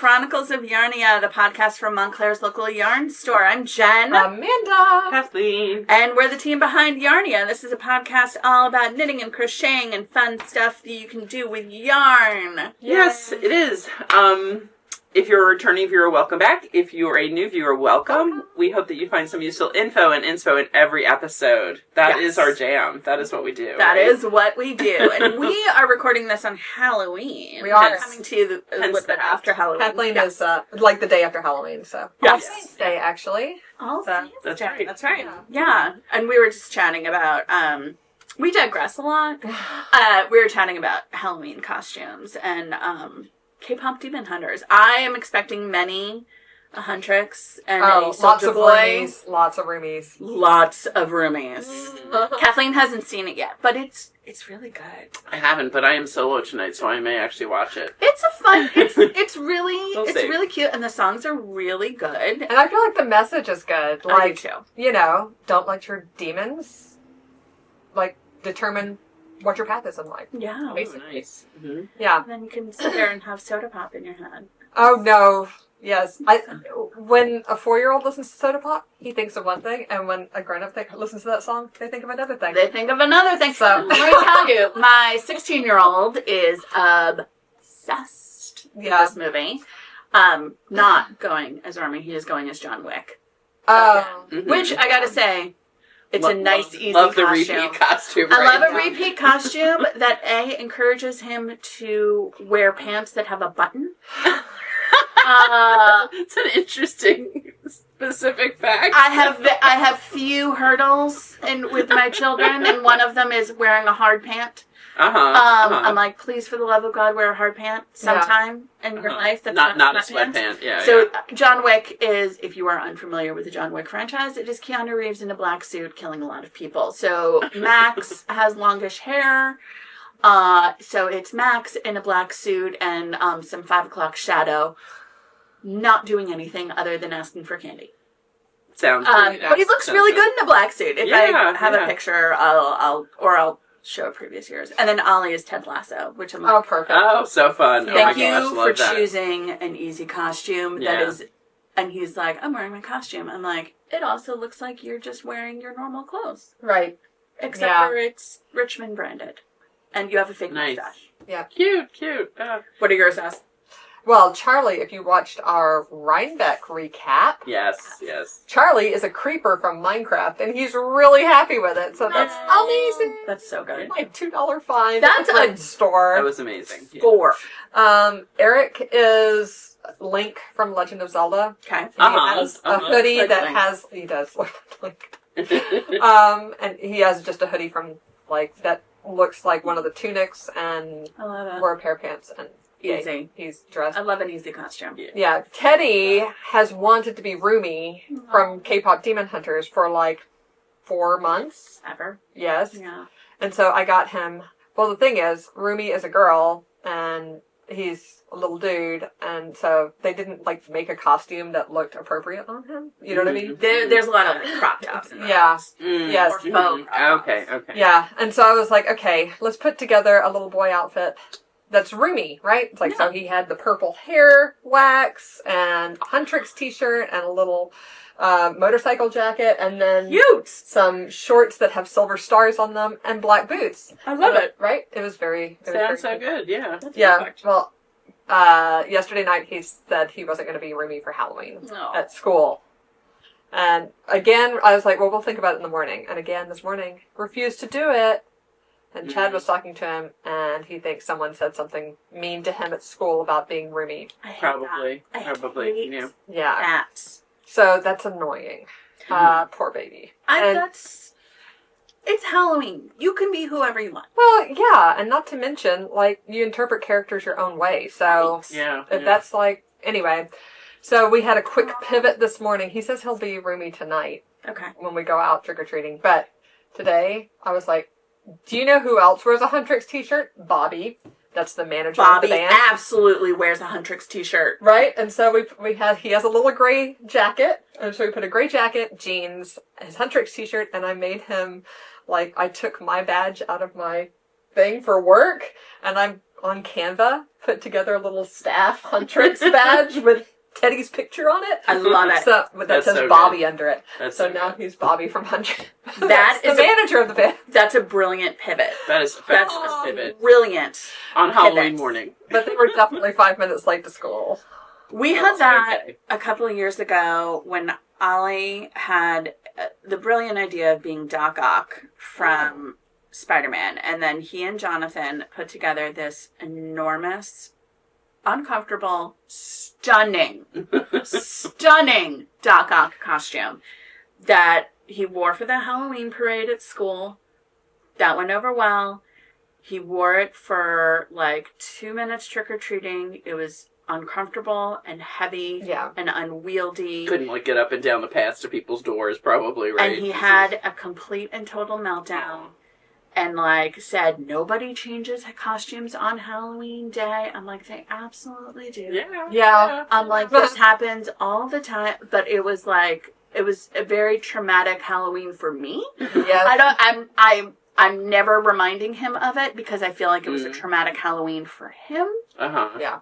Chronicles of Yarnia, the podcast from Montclair's local yarn store. I'm Jen. Amanda. Kathleen. And we're the team behind Yarnia. This is a podcast all about knitting and crocheting and fun stuff that you can do with yarn. Yes, it is. If you're a returning viewer, welcome back. If you're a new viewer, welcome. We hope that you find some useful info and inspo in every episode. That is our jam. That is what we do. That is what we do. And we are recording this on Halloween. We are. Coming to you a little bit after Halloween. Kathleen is like the day after Halloween, so. Yes. All Saints Day, actually. All So, Saints that's Day. right. That's right. Yeah. And we were just chatting about, we digress a lot. We were chatting about Halloween costumes and K-pop demon hunters. I am expecting many a Huntrix and a lots Soldier of Boy. roomies. Lots of roomies. Lots of roomies. Kathleen hasn't seen it yet, but it's really good. I haven't, but I am solo tonight, so I may actually watch it. It's a fun. It's really We'll see. really cute, and the songs are really good. And I feel like the message is good. I Like, do too. you know, don't let your demons, like, determine what your path is in life. Yeah. Oh, nice. Mm-hmm. Yeah. And then you can sit there and have soda pop in your head. Oh, no. Yes. When a 4-year-old listens to Soda Pop, he thinks of one thing, and when a grown-up listens to that song, they think of another thing. They think of another thing. So- Let me tell you, my 16-year-old is obsessed with this movie. Not going as Army, he is going as John Wick. Oh. Mm-hmm. Which, I gotta say, it's a nice, easy love the costume. repeat costume. I right love a now. repeat costume that encourages him to wear pants that have a button. It's an interesting specific fact. I have few hurdles with my children, and one of them is wearing a hard pant. I'm like, please, for the love of God, wear a hard pant sometime in your life. That's not a sweatpants. sweatpant. Yeah. So John Wick is, if you are unfamiliar with the John Wick franchise, it is Keanu Reeves in a black suit killing a lot of people. So Max has longish hair. So it's Max in a black suit and some 5 o'clock shadow, not doing anything other than asking for candy. Sounds. But he looks really good in a black suit. If I have yeah. a picture, I'll show previous years. And then Ollie is Ted Lasso, which I'm like, Oh, perfect. Oh, so fun! thank oh my gosh, you for love that. choosing an easy costume that is. And he's like, I'm wearing my costume. I'm like, it also looks like you're just wearing your normal clothes, Right. except for it's Richmond branded, and you have a fake mustache. Yeah. Cute. What are yours, Ass? Well, Charlie, if you watched our Rhinebeck recap, Yes. Charlie is a creeper from Minecraft, and he's really happy with it. So that's amazing. That's so good. Like $2 fine. That's at the a store. That was amazing. Yeah. 4. Eric is Link from Legend of Zelda. Okay. He has a hoodie Like that Link. has. He does look like Link. And he has just a hoodie from that looks like one of the tunics, and I love it. wore a pair of pants, and Easy. he's dressed. I love an easy costume. Yeah, Teddy has wanted to be Rumi from K-pop Demon Hunters for like 4 months. Ever. Yes. Yeah. And so I got him. Well, the thing is, Rumi is a girl, and he's a little dude, and so they didn't make a costume that looked appropriate on him. You know what I mean? There's a lot of crop tops in there. Yeah. Mm. Yes. Or faux crop tops. Okay. Yeah. And so I was like, okay, let's put together a little boy outfit that's Rumi, right? It's like, so he had the purple hair wax and a Huntrix t-shirt and a little motorcycle jacket, and then some shorts that have silver stars on them and black boots. I love it. Right? It was very... Sounds so good. Yeah. Yeah. Perfect. Well, yesterday night he said he wasn't going to be Rumi for Halloween No. at school. And again, I was like, well, we'll think about it in the morning. And again, this morning, refused to do it. And Chad was talking to him, and he thinks someone said something mean to him at school about being Rumi. I hate Probably. that. I Probably. hate Yeah. Yeah. that. So that's annoying. Poor baby. It's Halloween. You can be whoever you want. Well, yeah, and not to mention, you interpret characters your own way. So if that's anyway. So we had a quick pivot this morning. He says he'll be Rumi tonight. Okay. When we go out trick-or-treating. But today, I was like, do you know who else wears a Huntrix t-shirt? Bobby. That's the manager of the Bobby band. absolutely wears a Huntrix t-shirt. Right? And so he has a little gray jacket. And so we put a gray jacket, jeans, his Huntrix t-shirt, and I made him, I took my badge out of my thing for work, and on Canva put together a little staff Huntrix badge with Teddy's picture on it. I love it. So, that says so Bobby good. under it. That's So so now good. he's Bobby from Huntrix. That That's is the manager of the band. That's a brilliant pivot. That is a That's fabulous pivot. brilliant. On Halloween pivot. morning. But they were definitely 5 minutes late to school. We had that Okay. a couple of years ago when Ollie had the brilliant idea of being Doc Ock from Spider-Man. And then he and Jonathan put together this enormous, uncomfortable, stunning Doc Ock costume that he wore for the Halloween parade at school. That went over well. He wore it for like 2 minutes trick-or-treating. It was uncomfortable and heavy and unwieldy. Couldn't like get up and down the paths to people's doors, probably, right? And he had a complete and total meltdown and like said, nobody changes costumes on Halloween day. I'm like, they absolutely do. Yeah. I'm like, this happens all the time. But it was like, it was a very traumatic Halloween for me. Yeah. I'm never reminding him of it because I feel like it was a traumatic Halloween for him. Uh-huh. Yeah.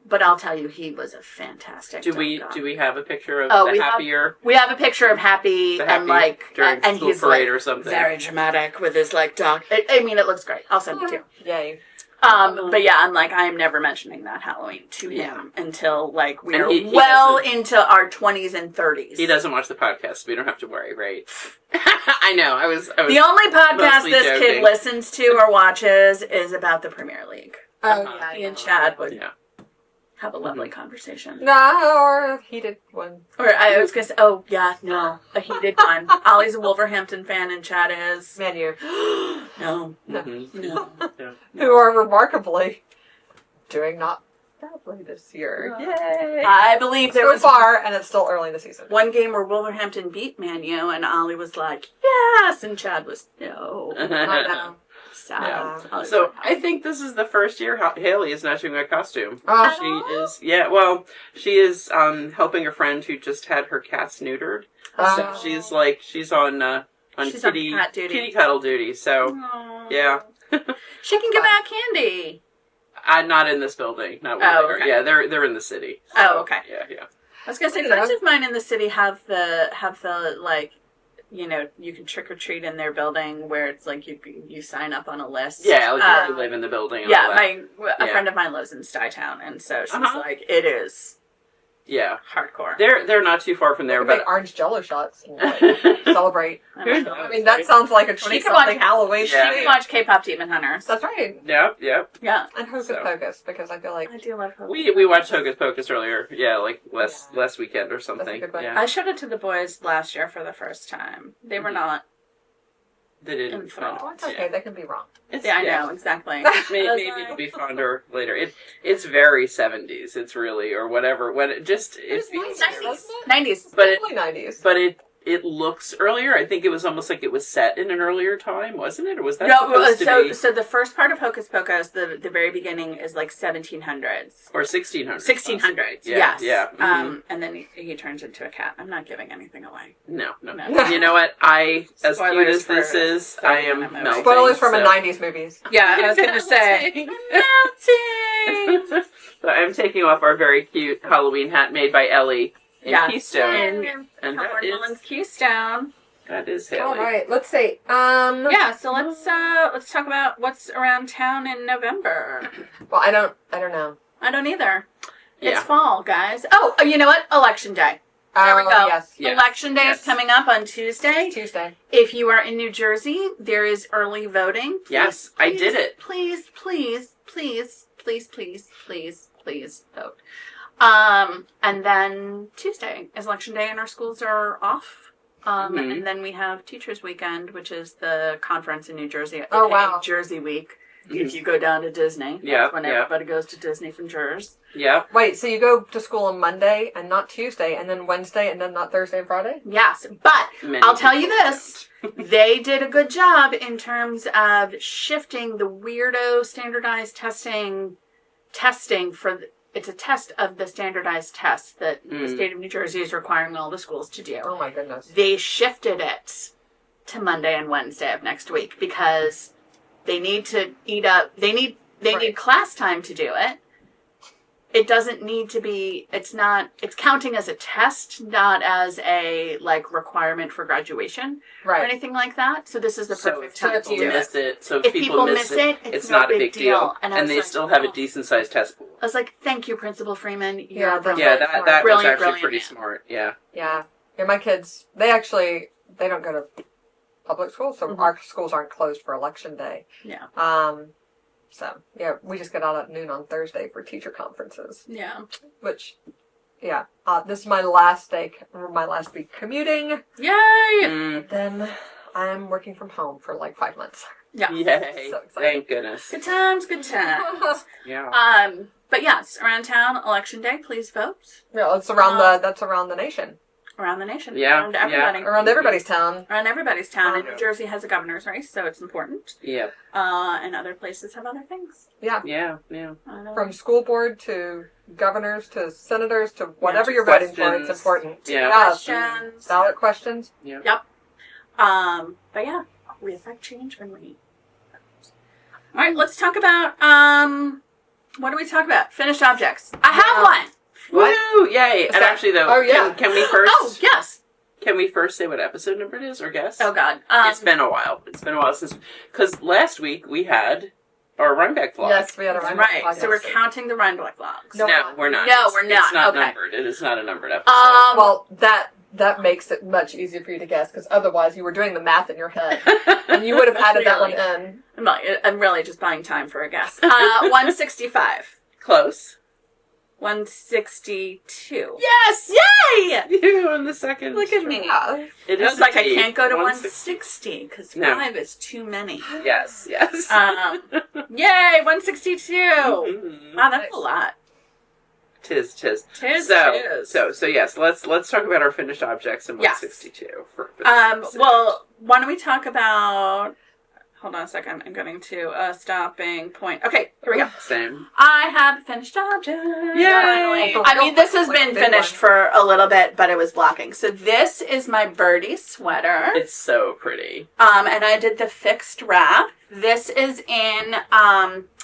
But I'll tell you, he was a fantastic. Do we have a picture of Oh, the we happier? We have a picture of Happy, The Happy and like, during and school he's parade like or something. very dramatic with his like dog. I mean, it looks great. I'll send it to you. Yay. But yeah, I'm like, I am never mentioning that Halloween to him until like we And are he well doesn't- into our 20s and 30s. He doesn't watch the podcast, so we don't have to worry, right? I know. I was The only podcast mostly this joking. kid listens to or watches is about the Premier League. Oh, Uh-huh. He and Chad would Yeah. have a lovely conversation. No, or he did one. Or I was gonna say, oh yeah, no, a heated one. Ollie's a Wolverhampton fan and Chad is. Man, you. No, Mhm. no. Yeah. Who are remarkably doing not badly this year. Yay! I believe there So was far, and it's still early in the season. one game where Wolverhampton beat Man U, and Ollie was like, yes, and Chad was, no. I know. Sad. Yeah. Ollie's So like, I think this is the first year Haley is not doing a costume. Oh, She is, she is helping a friend who just had her cats neutered. So Oh. she's on She's on kitty cat duty. kitty cuddle duty. So Aw. yeah, She can give out candy. I'm not in this building. Not where Oh, they are. okay. Yeah, they're in the city. Oh, okay. Yeah. I was gonna say, Yeah. friends of mine in the city have the like, you know, you can trick or treat in their building where it's like you sign up on a list. Yeah, like Uh, you live in the building. And yeah, all that. a Yeah. friend of mine lives in Stuytown, and so she's Uh-huh. like, it is Yeah, hardcore. they're not too far from there, There, make but orange Jello shots and like, celebrate. I don't know. I mean, that sounds like a She can 20-something watch- Halloween. Yeah. You can watch K-pop Demon Hunters. That's right. yeah. Yeah, And Hocus So. Pocus, because I feel like I do love her. We watched Hocus Pocus earlier. Yeah, like last weekend or something. good one. Yeah, I showed it to the boys last year for the first time. They were not. they didn't. Enthralled. oh, it's okay. They can be wrong. Yeah, I know exactly. Maybe, I was maybe like- it'll be fonder later. It's very 70s. It's really or whatever. When it just it It's feels, 90s. But it- Definitely 90s. but it looks earlier. I think it was almost like it was set in an earlier time, wasn't it? Or was that No, supposed to be so the first part of Hocus Pocus, the very beginning is like 1700s. or 1600s? 1600s, Yeah, yes. yeah. Mhm. And then he turns into a cat. I'm not giving anything away. No. No. You know what? As cute Spoilers as this for- is, for I am that movie. melting. Spoilers from so. a 90s movies. Yeah, I was going to say. Melting! So I'm taking off our very cute Halloween hat made by Ellie in Yes. Keystone, In and that Howard is Mullins Keystone. Haley. All right, let's see. Yeah, so let's talk about what's around town in November. Well, I don't know. I don't either. Yeah. It's fall, guys. Oh, you know what? Election day. There we go. Yes. Yeah. Election day Yes. is coming up on Tuesday. Tuesday. If you are in New Jersey, there is early voting. Yes, I did it. Please vote. And then Tuesday is election day and our schools are off. Mhm. And then we have Teachers Weekend, which is the conference in New Jersey. Oh, aka wow. Jersey Week. Mhm. If you go down to Disney. Yeah, That's when yeah. everybody goes to Disney from Jersey. Yep. Wait, so you go to school on Monday and not Tuesday, and then Wednesday and then not Thursday and Friday? Yes, but Many I'll tell you people this. They did a good job in terms of shifting the weirdo standardized testing for it's a test of the standardized tests that the state of New Jersey is requiring all the schools to do. Oh my goodness. They shifted it to Monday and Wednesday of next week because they need to eat up they They Right. need class time to do it. It doesn't need to be, it's counting as a test, not as a, like, requirement for graduation or Right. anything like that. So this is the perfect so time if to people do miss it. it, so If people miss it, it's not no a big deal. And And they like, still have a oh. decent sized test pool. I was like, thank you, Principal Freeman. You're Yeah, that's Yeah, brilliant. that was Brilliant, actually brilliant pretty man. smart. Yeah. Yeah. Yeah, my kids, they don't go to public school, so our schools aren't closed for election day. Yeah. So, yeah, we just get out at noon on Thursday for teacher conferences, Yeah. which, yeah, this is my last week commuting. Yay! Mm, Then I'm working from home for like 5 months. Yeah. yay. So excited. Thank goodness. Good times, good times. Yeah. But yes, around town, election day, please vote. Yeah, that's around the nation. Around the nation. Yeah, Around everybody. Around everybody's town. Around everybody's town. And Yeah. New Jersey has a governor's race, so it's important. Yeah. And other places have other things. Yeah. Yeah. Yeah. From school board to governors to senators to whatever you're voting for, it's Questions. important. Yeah. Questions. Ballot questions. Yeah. Yep. But yeah, we affect change when we vote. All right, let's talk about, what do we talk about? Finished objects. I have one. Woo! Yay! And that? actually, though, Oh, yeah. can we first? Oh, yes. Can we first say what episode number it is, or guess? Oh, God. It's been a while. It's been a while since, because last week we had our Rhinebeck vlog. Yes, we had a That's Rhinebeck right. podcast. So we're counting the Rhinebeck vlogs. No, No, we're not. No, we're not. It's not Okay. numbered. It is not a numbered episode. Well, that makes it much easier for you to guess, because otherwise you were doing the math in your head, and you would have added that one in. I'm really just buying time for a guess. 165. Close. 162. Yes! Yay! You on the second. Look at me. Yeah. It I is was like, I indeed can't go to 160. 160 because No. 5 is too many. Yes, yes. Yay, 162. Mhm. Wow, that's a lot. Tis. Tis. So yes, let's talk about our finished objects in Yes. 162. For this episode. Well, why don't we talk about... Hold on a second. I'm getting to a stopping point. Okay, here we go. Same. I have a finished object. Yay! I mean, this has been finished for a little bit, but it was blocking. So this is my Birdysweater. It's so pretty. And I did the fixed wrap. This is in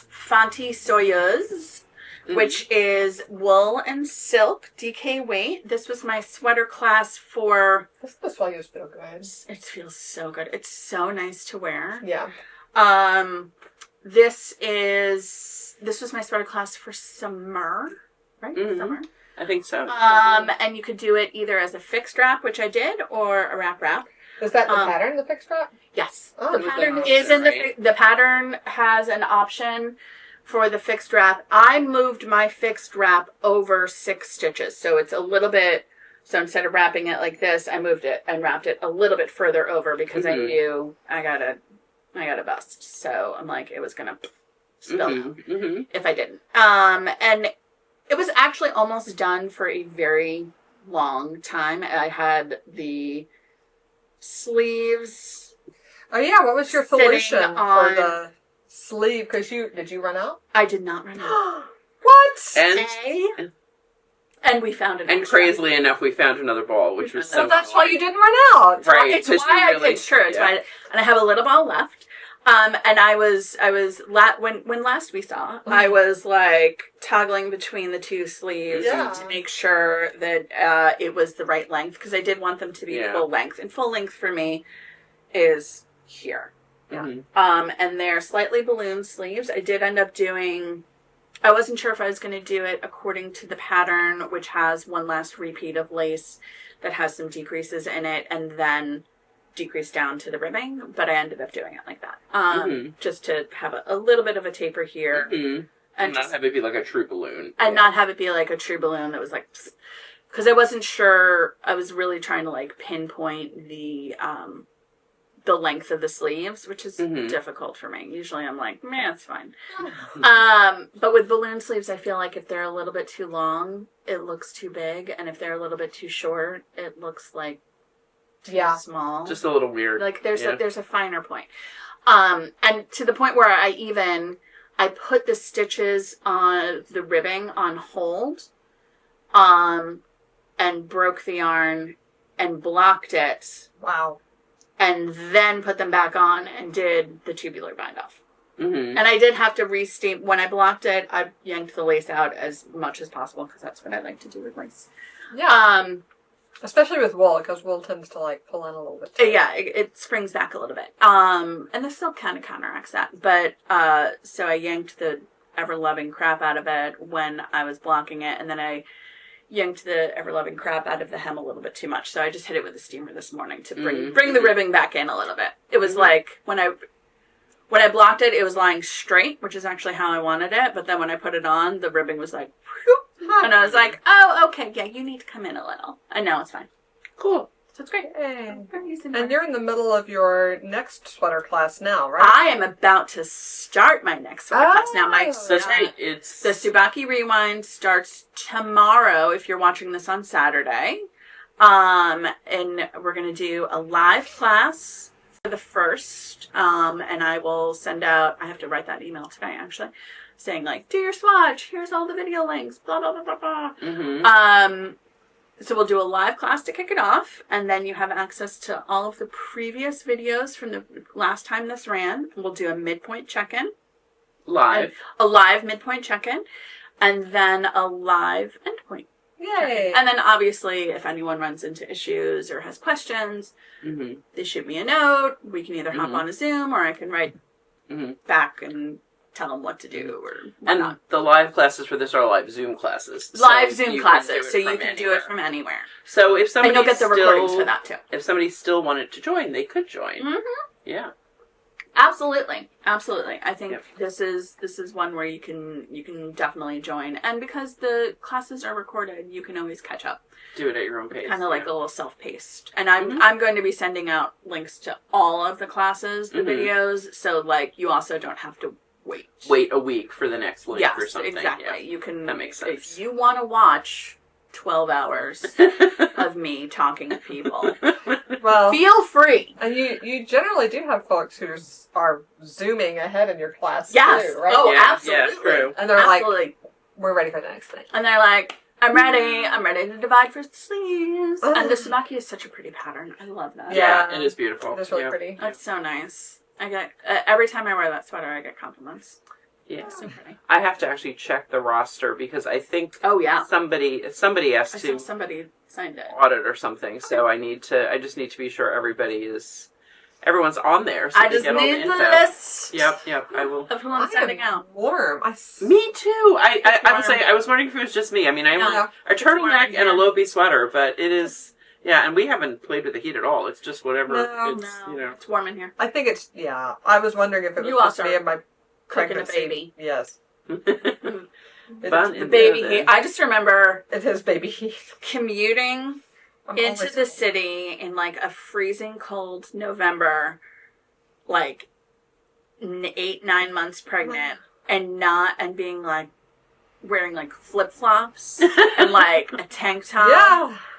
Fanti Soyeuse, which is wool and silk, DK weight. This was my sweater class for... This swallows feel good. It feels so good. It's so nice to wear. Yeah. This was my sweater class for summer, right? Mhm. Summer. I think so. And you could do it either as a fixed wrap, which I did, or a wrap. Is that the pattern, the fixed wrap? Yes. Oh, The it was pattern an is in option, the pattern has an option for the fixed wrap. I moved my fixed wrap over 6 stitches. So it's a little bit, so instead of wrapping it like this, I moved it and wrapped it a little bit further over because I knew I got a bust. So I'm like, it was going to spill out if I didn't. And it was actually almost done for a very long time. I had the sleeves. Oh yeah, what was your Sitting solution on- for the sleeve? Because did you run out? I did not run out. What? And we found an And extra. crazily enough, we found another ball, which was so. So that's why you didn't run out. Right. It's 'cause why you really- it's true. It's yeah. why, and I have a little ball left. And I was when last we saw, I was like toggling between the 2 sleeves Yeah. to make sure that it was the right length because I did want them to be full length, and full length for me is here. Mhm. And they're slightly balloon sleeves. I did end up doing. I wasn't sure if I was going to do it according to the pattern, which has one last repeat of lace that has some decreases in it, and then decrease down to the ribbing, but I ended up doing it like that. Just to have a little bit of a taper here. And not have it be like a true balloon. And not have it be like a true balloon that was like... Because I wasn't sure... I was really trying to like pinpoint the length of the sleeves, which is difficult for me. Usually I'm like, man, it's fine. But with balloon sleeves, I feel like if they're a little bit too long, it looks too big. And if they're a little bit too short, it looks like too small. Just a little weird. Like there's a finer point. And to the point where I put the stitches on the ribbing on hold, and broke the yarn and blocked it. Wow. And then put them back on and did the tubular bind off. Mm-hmm. And I did have to re-steam. When I blocked it, I yanked the lace out as much as possible because that's what I like to do with lace. Yeah. Especially with wool, because wool tends to like pull in a little bit. Yeah, it springs back a little bit. And the silk kind of counteracts that. But, so I yanked the ever-loving crap out of it when I was blocking it, and then I yanked the ever-loving crap out of the hem a little bit too much. So I just hit it with a steamer this morning to bring the ribbing back in a little bit. It was like, when I blocked it, it was lying straight, which is actually how I wanted it. But then when I put it on, the ribbing was like, whoop, and I was like, oh, okay, yeah, you need to come in a little. And now it's fine. Cool. So it's great. Yay. And you're in the middle of your next sweater class now, right? I am about to start my next sweater class now. That's right. It's The Tsubaki Rewind starts tomorrow if you're watching this on Saturday. And we're going to do a live class for the first. And I will send out, I have to write that email today actually, saying like, do your swatch, here's all the video links, blah, blah, blah, blah, blah. Mm-hmm. So we'll do a live class to kick it off, and then you have access to all of the previous videos from the last time this ran. We'll do a midpoint check-in. live. A live midpoint check-in, and then a live endpoint. Yay. And then obviously, if anyone runs into issues or has questions, Mm-hmm. they shoot me a note. We can either hop Mhm. on a Zoom, or I can write Mhm. back and tell them what to do or And whatnot. the live classes for this are live Zoom classes. Live So Zoom you classes, so can you do it can from do it anywhere. from anywhere. So if And somebody you'll get the recordings for that too. If somebody still wanted to join, they could join. Mm-hmm. Yeah. Absolutely. I think Yep. this is one where you can definitely join, and because the classes are recorded, you can always catch up. Do it at your own pace. Kind of like yeah. a little self-paced. And I'm Mhm. I'm going to be sending out links to all of the classes, the Mhm. videos, so like you also don't have to wait Wait a week for the next link yes, or something. exactly. Yeah. You can. That makes sense. If you want to watch 12 hours of me talking to people, Well, feel free. and you generally do have folks who are zooming ahead in your class Yes. too, right? Oh, Yeah, absolutely. yeah, true. And they're like, Absolutely. we're ready for the next thing. And they're like, I'm ready to divide for sleeves. Oh. And the Tsubaki is such a pretty pattern. I love that. Yeah, Yeah. it is beautiful. It's really yeah. pretty. That's so nice. I get, every time I wear that sweater, I get compliments. Yeah. It's so pretty. I have to actually check the roster because I think Oh, yeah. somebody has I saw to somebody signed it. audit or something, so I just need to be sure everyone's on there so I they just get all the need the info. list Yep, I will. of who I'm sending out. Warm. Me too. I would say warm. I was wondering if it was just me. I mean, I'm Yeah. a turtleneck warm, and a yeah. low-B sweater, but it is, yeah, and we haven't played with the heat at all. It's just whatever. No, it's, No, you know. it's warm in here. I think it's, yeah. I was wondering if it was You just also me and my cooking a pregnancy. baby. Yes. Fun The in baby there, heat. then. I just remember It is baby heat. commuting I'm into always the cold. city in like a freezing cold November, like 8-9 months pregnant, and being like wearing like flip flops and like a tank top,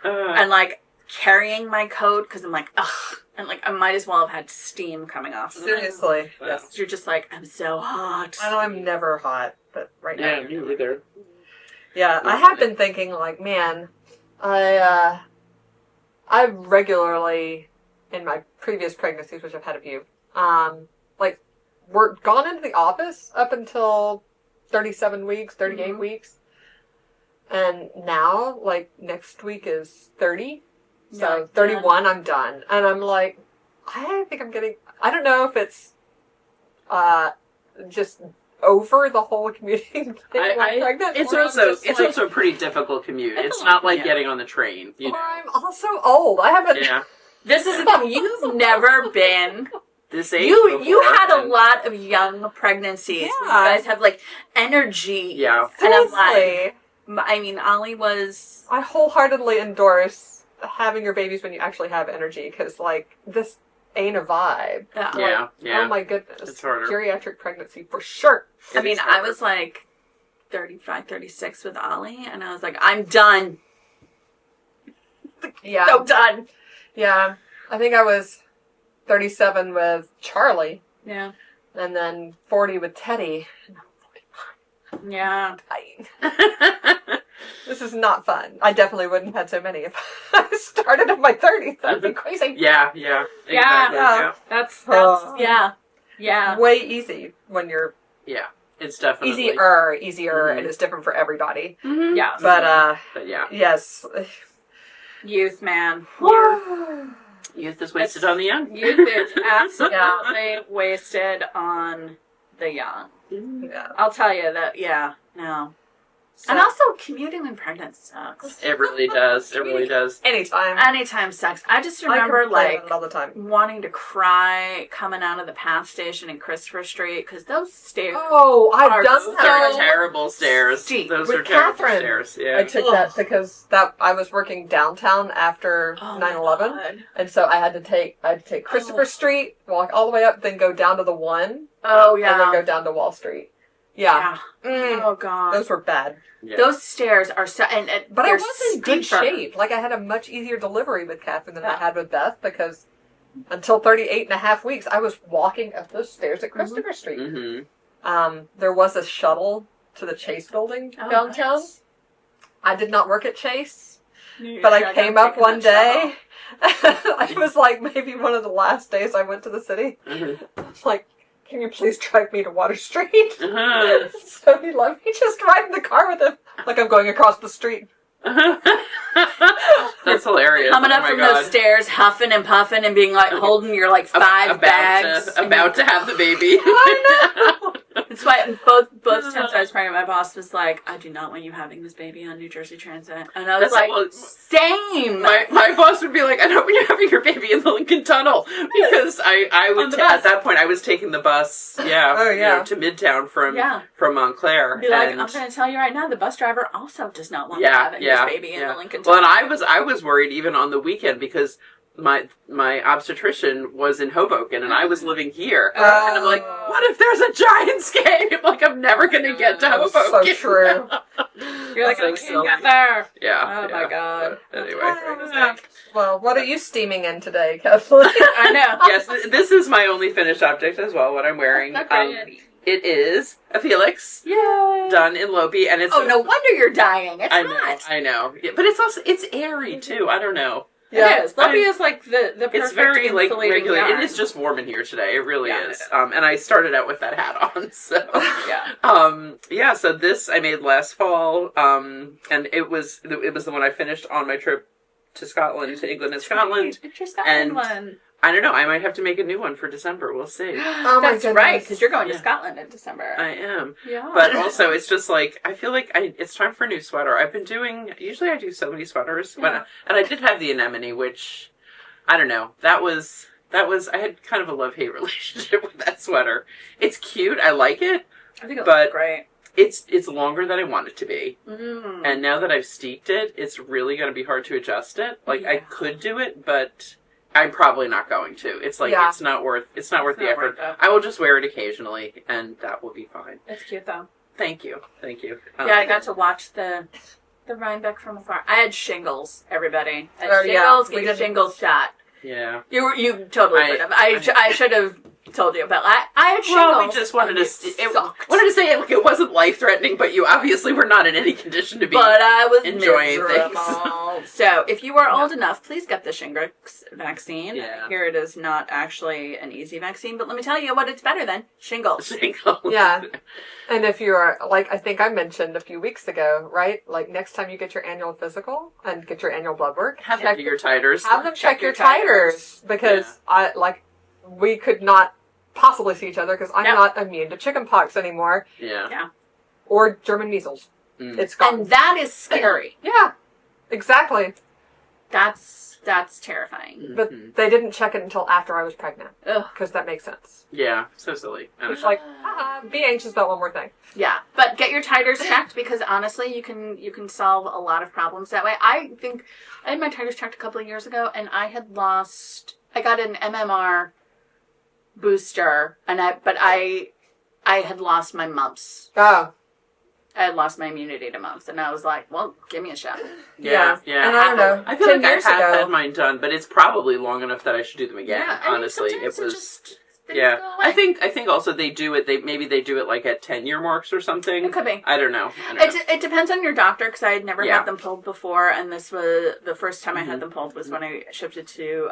Yeah. and like carrying my coat because I'm like ugh, and like I might as well have had steam coming off. of it. Seriously. Wow. Yes. You're just like I'm so hot. I know I'm never hot, but right now. Yeah, me either. Yeah, I have been thinking, like, man, I regularly, in my previous pregnancies, which I've had a few, like, we're gone into the office up until 37 weeks, 38 Mhm. weeks. And now, like, next week is 30. So Yeah, 31, I'm done. And I'm like, I think I'm getting, I don't know if it's just over the whole commuting thing. when I'm pregnant, It's or I'm also just it's like- also a pretty difficult commute. It's It's a not lot, like yeah. getting on the train. You Or know. I'm also old. I haven't. Yeah. This is the thing. You've never been. This age. You before, had a and- lot of young pregnancies. Yeah. Where you guys have like energy. Yeah. And I'm Seriously, like, I mean, Ollie was. I wholeheartedly endorse having your babies when you actually have energy, because like this ain't a vibe. Yeah. Yeah. Oh my goodness. It's harder. Geriatric pregnancy for sure. I It mean, is I harder. was like 35, 36 with Ollie, and I was like, I'm done. Yeah. So done. Yeah. I think I was 37 with Charlie, Yeah. and then 40 with Teddy. Yeah. This is not fun. I definitely wouldn't have had so many if I started in my 30s. That'd be crazy. Yeah. Yeah. Exactly, yeah. That's Oh. yeah. Yeah. way easy when you're Yeah. It's definitely easier, and it's different for everybody. Mm-hmm. Yeah. But yeah. Yes. Youth, man. Youth is wasted on the young. Youth is absolutely wasted on the young. Yeah. I'll tell you that, no. And also, commuting when pregnant sucks. It really does. It really does. Anytime Sucks. I just remember, all the time. wanting to cry coming out of the PATH station in Christopher Street, because those stairs I've done Those that. are terrible stairs. Steep. Those With are terrible Catherine. stairs. Yeah. I took that because I was working downtown after 9/11, and so I had to take Christopher Street, walk all the way up, then go down to the 1. Oh, yeah. And then go down to Wall Street. Yeah. Oh, God. Those were bad. Yeah. Those stairs are so... But I they're was in good steeper. shape. Like, I had a much easier delivery with Catherine than I had with Beth, because until 38 and a half weeks, I was walking up those stairs at Christopher Street. Mm-hmm. There was a shuttle to the Chase building downtown. Nice. I did not work at Chase, but I came up one day. It was like maybe one of the last days I went to the city. Mm-hmm. I was like, can you please drive me to Water Street? Uh-huh. So he let me just ride in the car with him, like I'm going across the street. That's hilarious. Coming up Oh my from God. those stairs, huffing and puffing and being like, holding your like five bags. About to have the baby. I know. That's why both times I was pregnant, my boss was like, I do not want you having this baby on New Jersey Transit. And I was That's like, like- same. My boss would be like, I don't want you having your baby in the Lincoln Tunnel, because I would at that point I was taking the bus, to Midtown from Montclair. Be like, and I'm going to tell you right now, the bus driver also does not want me having this baby in the Lincoln Well, Tunnel. and I was worried even on the weekend, because my obstetrician was in Hoboken and I was living here, and I'm like, what if there's a giant scale? Like, I'm never gonna get to Hoboken. So true. You're like, I can't get there. Yeah. Oh my God. But anyway. Well, what are you steaming in today, Kathleen? I know. Yes, this is my only finished object as well. What I'm wearing. It is a Felix. Yay. Done in Lopi, and it's. Oh, no wonder you're dying. It's hot. I know. Yeah, but it's airy too. I don't know. It is. Lopi is like the perfect It's very like insulating regular. yarn. It is just warm in here today. It really Yeah, is. And I started out with that hat on. So Yeah. So this I made last fall. And it was the one I finished on my trip to Scotland, to England and Scotland. It's your Scotland And one. I don't know. I might have to make a new one for December. We'll see. Oh my That's goodness. right, because you're going to Scotland in December. I am. Yeah. But also, it's just like, I feel like it's time for a new sweater. I've been usually I do so many sweaters. Yeah. And I did have the anemone, which, I don't know, that was, I had kind of a love-hate relationship with that sweater. It's cute. I like it. I think it but looks great. It's longer than I want it to be. Mm. And now that I've steeped it, it's really going to be hard to adjust it. Like, I could do it, but I'm probably not going to. It's like, it's not worth the effort. I will just wear it occasionally, and that will be fine. It's cute, though. Thank you. I got to watch the Rhinebeck from afar. I had shingles, everybody. I had Oh, shingles, yeah. We get a did. shingles shot. Yeah. You totally could have. I should have told you about that. I had shingles. Well, we just wanted to say like, it wasn't life-threatening, but you obviously were not in any condition to be But I was enjoying miserable. things. So, if you are old enough, please get the Shingrix vaccine. Yeah. Here it is not actually an easy vaccine, but let me tell you what it's better than. Shingles. Shingles. Yeah. And if you are, like, I think I mentioned a few weeks ago, right? Like, next time you get your annual physical and get your annual blood work, Have them do your titers. have them check your titers. Because we could not possibly see each other because I'm not immune to chickenpox anymore. Yeah. Or German measles. Mm. It's gone. And that is scary. Yeah. Exactly. That's terrifying. But they didn't check it until after I was pregnant. Ugh. Because that makes sense. Yeah. So silly. I don't It's know. like, be anxious about one more thing. Yeah, but get your titers checked because honestly, you can solve a lot of problems that way. I think I had my titers checked a couple of years ago, and I got an MMR booster, and I had lost my mumps. Oh. I had lost my immunity to mumps, and I was like, well, give me a shot. Yeah. And I don't know. I feel 10 like I years have ago, had mine done, but it's probably long enough that I should do them again. Yeah, I mean, honestly, sometimes it was. things Yeah, go away. I think also they do it. Maybe they do it like at 10-year marks or something. It could be. I don't know. It depends on your doctor, because I had never had them pulled before, and this was the first time I had them pulled was when I shipped it to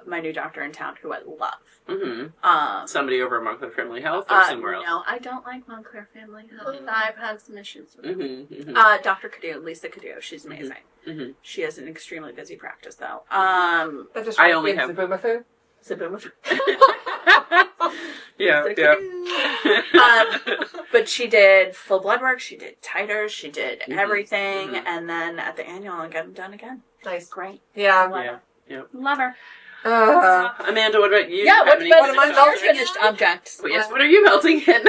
my new doctor in town, who I love. Mm-hmm. Somebody over at Montclair Family Health or somewhere else? No, I don't like Montclair Family Health. I've had some issues with Mm-hmm. Dr. Cadillo, Lisa Cadillo. She's amazing. Mm-hmm. She has an extremely busy practice, though. That just I only have Zaboomafoo. Yeah. But she did full blood work. She did titers. She did everything, Mm-hmm. and then at the annual, I got them done again. Nice. Great. Yeah. Love her. Amanda, what about you? Yeah, What what's my finished object? Yes, what are you melting in?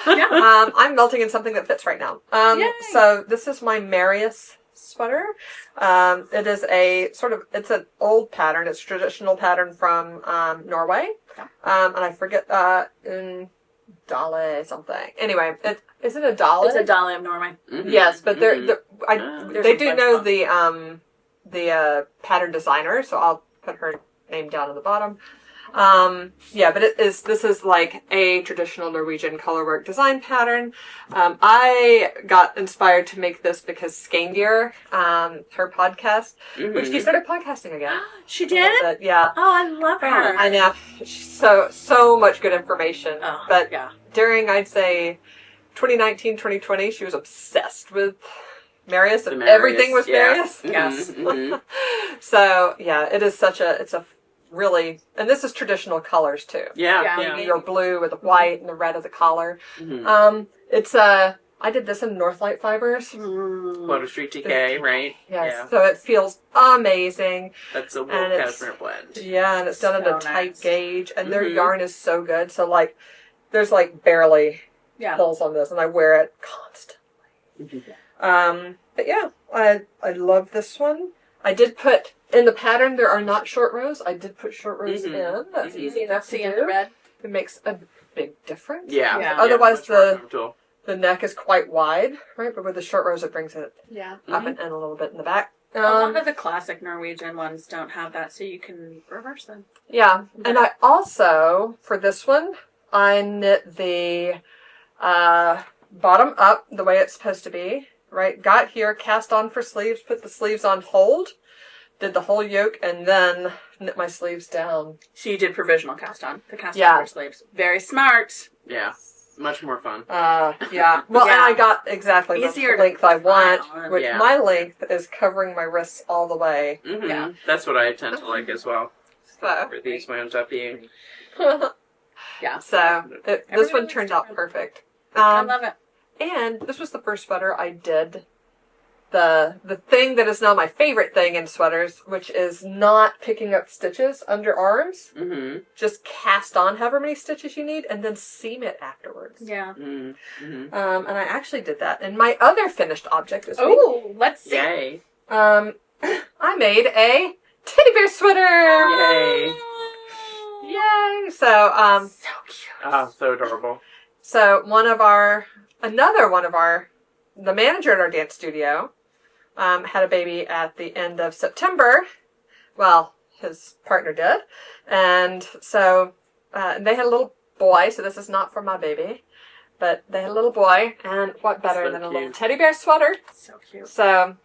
I'm melting in something that fits right now. Yay. So this is my Marius sweater. It is it's an old pattern. It's a traditional pattern from Norway. And I forget in Dale something. Anyway, is it a Dale? It's a Dale of Norway. Mm-hmm. Yes, but they do know the the pattern designer, so I'll put her name down at the bottom. But this is like a traditional Norwegian colorwork design pattern. I got inspired to make this because Skandir, her podcast, which she started podcasting again. She did? Yeah. Oh, I love her. I know. She's so much good information. Oh, but yeah. during, I'd say, 2019, 2020, she was obsessed with Marius, and Marius, everything was Marius. Yes. Mm-hmm. So, yeah, it's a really, and this is traditional colors too. Yeah. Your blue with the white and the red of the collar. Mm-hmm. I did this in Northlight fibers. Photo Street TK, right? Yes. Yeah. So it feels amazing. That's a wool And it's- cashmere blend. Yeah, and it's done in So a tight nice. gauge, and their Mhm. yarn is so good. So like, there's like barely Yeah. pulls on this, and I wear it constantly. But yeah, I love this one. I did put in the pattern. There are not short rows. I did put short rows in. That's easy enough to See in do. the red. It makes a big difference. Yeah. Yeah. Otherwise, much more comfortable. the neck is quite wide, right? But with the short rows, it brings it Yeah. up and a little bit in the back. A lot of the classic Norwegian ones don't have that, so you can reverse them. Yeah, and I also, for this one, I knit the bottom up the way it's supposed to be, right? Got here, cast on for sleeves, put the sleeves on hold, did the whole yoke, and then knit my sleeves down. So you did provisional cast on, the cast Yeah. on for sleeves. Very smart. Yeah. Much more fun. Yeah. Well, Yeah. and I got exactly Easier the length to I want, file on. which Yeah. my length is covering my wrists all the way. Mm-hmm. Yeah. That's what I tend to like as well. So, For these wound up being. Yeah. this one turned out perfect. I love it. And this was the first sweater I did. The thing that is now my favorite thing in sweaters, which is not picking up stitches under arms. Mm-hmm. Just cast on however many stitches you need and then seam it afterwards. Yeah. Mm-hmm. And I actually did that. And my other finished object this week, Oh, let's see. Yay. I made a teddy bear sweater. Yay. Yay! So, So cute. Ah, so adorable. So the manager at our dance studio, had a baby at the end of September. Well, his partner did. And so, they had a little boy, so this is not for my baby, but they had a little boy, and what better So than a cute. little teddy bear sweater? So cute. So,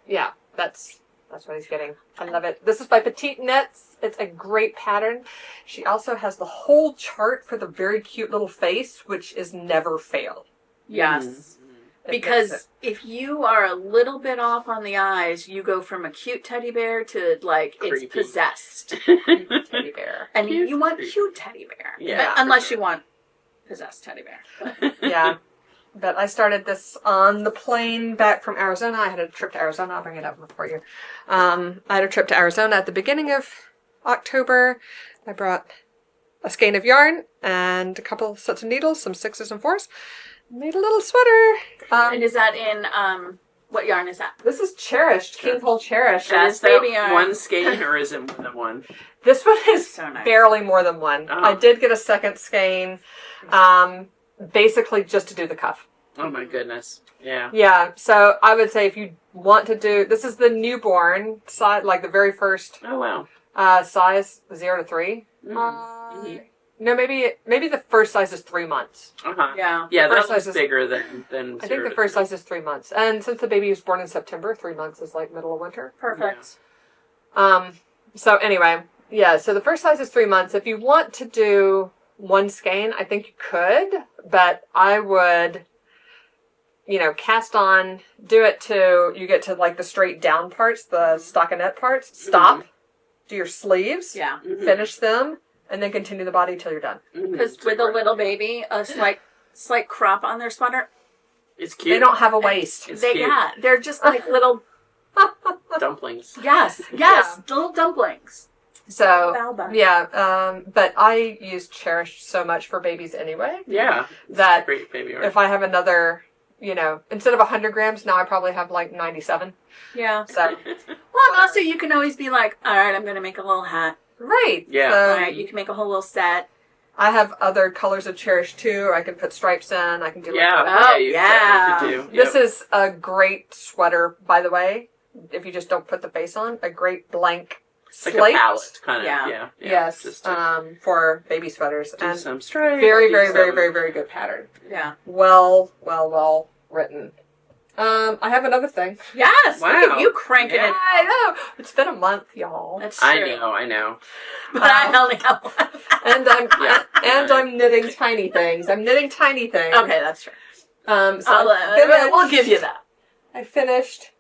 yeah, that's what he's getting. I love it. This is by Petite Knits. It's a great pattern. She also has the whole chart for the very cute little face, which is never failed. Yes. It Because makes if you are a little bit off on the eyes, you go from a cute teddy bear to like Creepy. it's possessed. it teddy bear. And Cute. you want cute teddy bear. Yeah, But unless for sure. you want possessed teddy bear. Yeah. But I started this on the plane back from Arizona. I had a trip to Arizona. I'll bring it up for you. I had a trip to Arizona at the beginning of October. I brought a skein of yarn and a couple sets of needles, some 6s and 4s. Made a little sweater. And is that in what yarn is that? This is Cherished, King Cole Cherished. That's Is that baby yarn. one skein or is it more than one? This one is So nice. barely more than one. Oh. I did get a second skein, basically just to do the cuff. Oh my goodness. Yeah. Yeah, so I would say if you want to do, this is the newborn side, like the very first Oh wow. Size 0 to 3. No, maybe the first size is 3 months. Yeah. Yeah, first that was size is bigger than I think the first size is 3 months. And since the baby was born in September, 3 months is like middle of winter. Perfect. So anyway, yeah, so the first size is 3 months. If you want to do one skein, I think you could, but I would, cast on, do it to, you get to like the straight down parts, the stockinette parts, stop, do your sleeves, finish them, and then continue the body till you're done. Because with a little baby, a slight crop on their sweater, it's cute. They don't have a waist. It's cute. They're just like little Dumplings. yes, little dumplings. So but I use Cherish so much for babies anyway. Yeah, that great baby art. if I have another, instead of 100 grams, now I probably have like 97. Yeah. So Well, and also you can always be like, all right, I'm going to make a little hat. right. Yeah. So All right, you can make a whole little set. I have other colors of Cherish too. I can put stripes in. I can do yeah, Oh, you could do. This is a great sweater, by the way. If you just don't put the face on, a great blank It's like slate. a palette, kind of. Yeah. Yeah. Yes, Just to for baby sweaters, do and some stripes. very, do very, some- very, very, very good pattern. Yeah. Well written. I have another thing. Yes. Look Wow. at you cranking Yeah. it. I know it's been a month, y'all, That's true. I know. But I only have one. and I'm knitting tiny things. Okay, that's true. So We'll give you that. I finished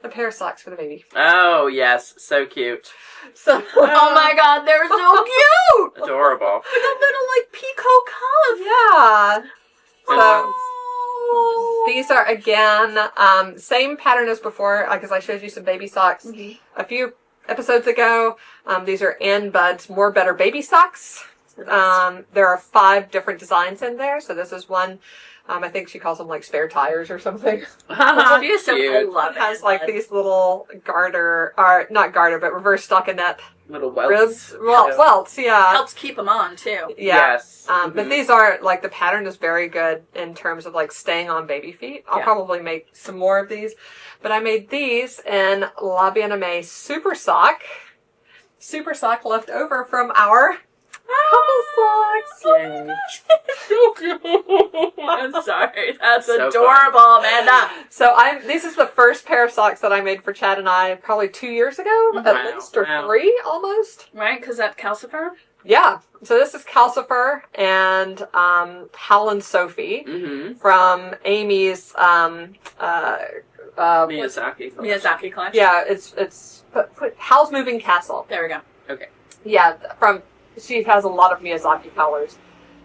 a pair of socks for the baby. Oh yes, so cute, So Oh my God, they're so cute. adorable. With a little like peacock cuff. yeah. So Oh. these are again same pattern as before because I showed you some baby socks a few episodes ago. These are Ann Bud's More Better Baby Socks. There are 5 different designs in there. So this is one. I think she calls them like spare tires or something. She is so Cute. love It has like these little not garter, but reverse stockinette Little welts. ribs. Welts, yeah. helps keep them on too. Yeah. Yes. But these are, like, the pattern is very good in terms of, like, staying on baby feet. I'll probably make some more of these. But I made these in La Bien-Aimée Super Sock. Super Sock left over from our couple socks. Yay. I'm sorry. That's So adorable, Amanda. So this is the first pair of socks that I made for Chad and I probably 2 years ago, at least, or 3 almost. Right? Because that calcifer? Yeah. So this is Calcifer and Howlin' Sophie from Amy's Miyazaki. collection. yeah, it's Howl's Moving Castle. There we go. Okay. Yeah, she has a lot of Miyazaki colors.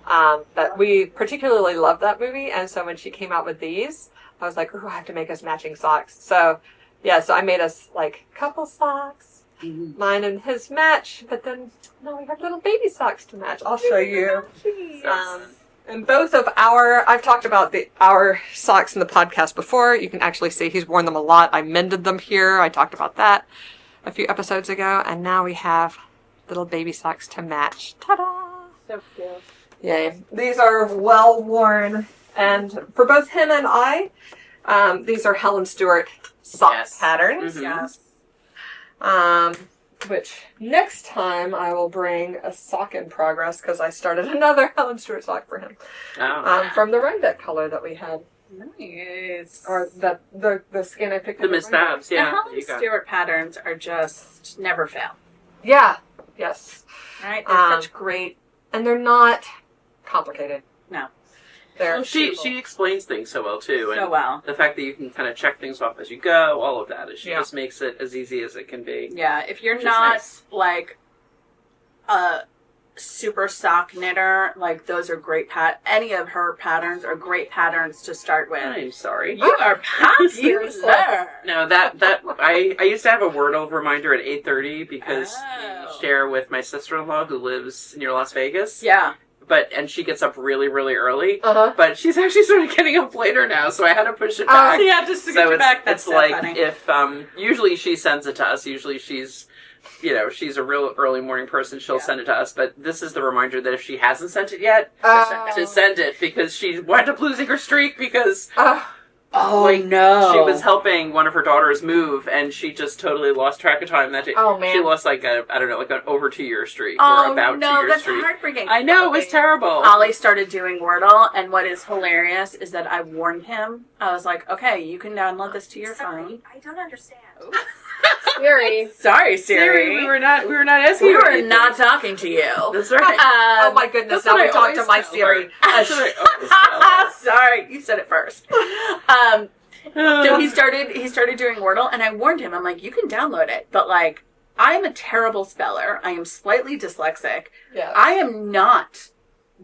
But we particularly love that movie, and so when she came out with these, I was like, "Ooh, I have to make us matching socks." So I made us like couple socks, mine and his match. But then now we have little baby socks to match. I'll show you. And both of I've talked about our socks in the podcast before. You can actually see he's worn them a lot. I mended them here. I talked about that a few episodes ago, and now we have little baby socks to match. Ta-da! So cute. Yay. These are well worn, and for both him and I, these are Helen Stewart sock patterns. Yes. Which next time I will bring a sock in progress because I started another Helen Stewart sock for him from the Rhinebeck color that we had, Nice. or the skin I picked. The up Miss at Rhinebeck. Babs, The yeah. Helen Stewart patterns are just never fail. Yeah. Yes. Right? They're such great. And they're not complicated. No. They're Well, she explains things so well too, and So well. the fact that you can kind of check things off as you go, all of that, she just makes it as easy as it can be. Yeah, if you're Which is not nice. like a super sock knitter, like those are great any of her patterns are great patterns to start with. I'm sorry. You are popular. No, that I used to have a Wordle reminder at 8:30 because Oh. we share with my sister-in-law who lives near Las Vegas. Yeah. And she gets up really, really early. Uh-huh. But she's actually started getting up later now, so I had to push it back. Yeah, just to get you back. That's it's so like funny. if usually she sends it to us. Usually she's a real early morning person. She'll send it to us. But this is the reminder that if she hasn't sent it yet, to send it because she wound up losing her streak because Oh, like, no. she was helping one of her daughters move, and she just totally lost track of time that day. Oh, man. She lost like an over 2 year streak Oh, or about 2 no, year that's streak. heartbreaking. I know, it was terrible. Ollie started doing Wordle, and what is hilarious is that I warned him. I was like, okay, you can download this to your phone. I don't understand. Siri. Sorry, Siri. We were not asking We you were anything. not talking to you. That's right. Oh my goodness, That's now what we I talk to always my tell Siri. her. That's what I always tell her. Sorry, you said it first. So he started doing Wordle, and I warned him. I'm like, you can download it, but like, I'm a terrible speller. I am slightly dyslexic. Yeah. I am not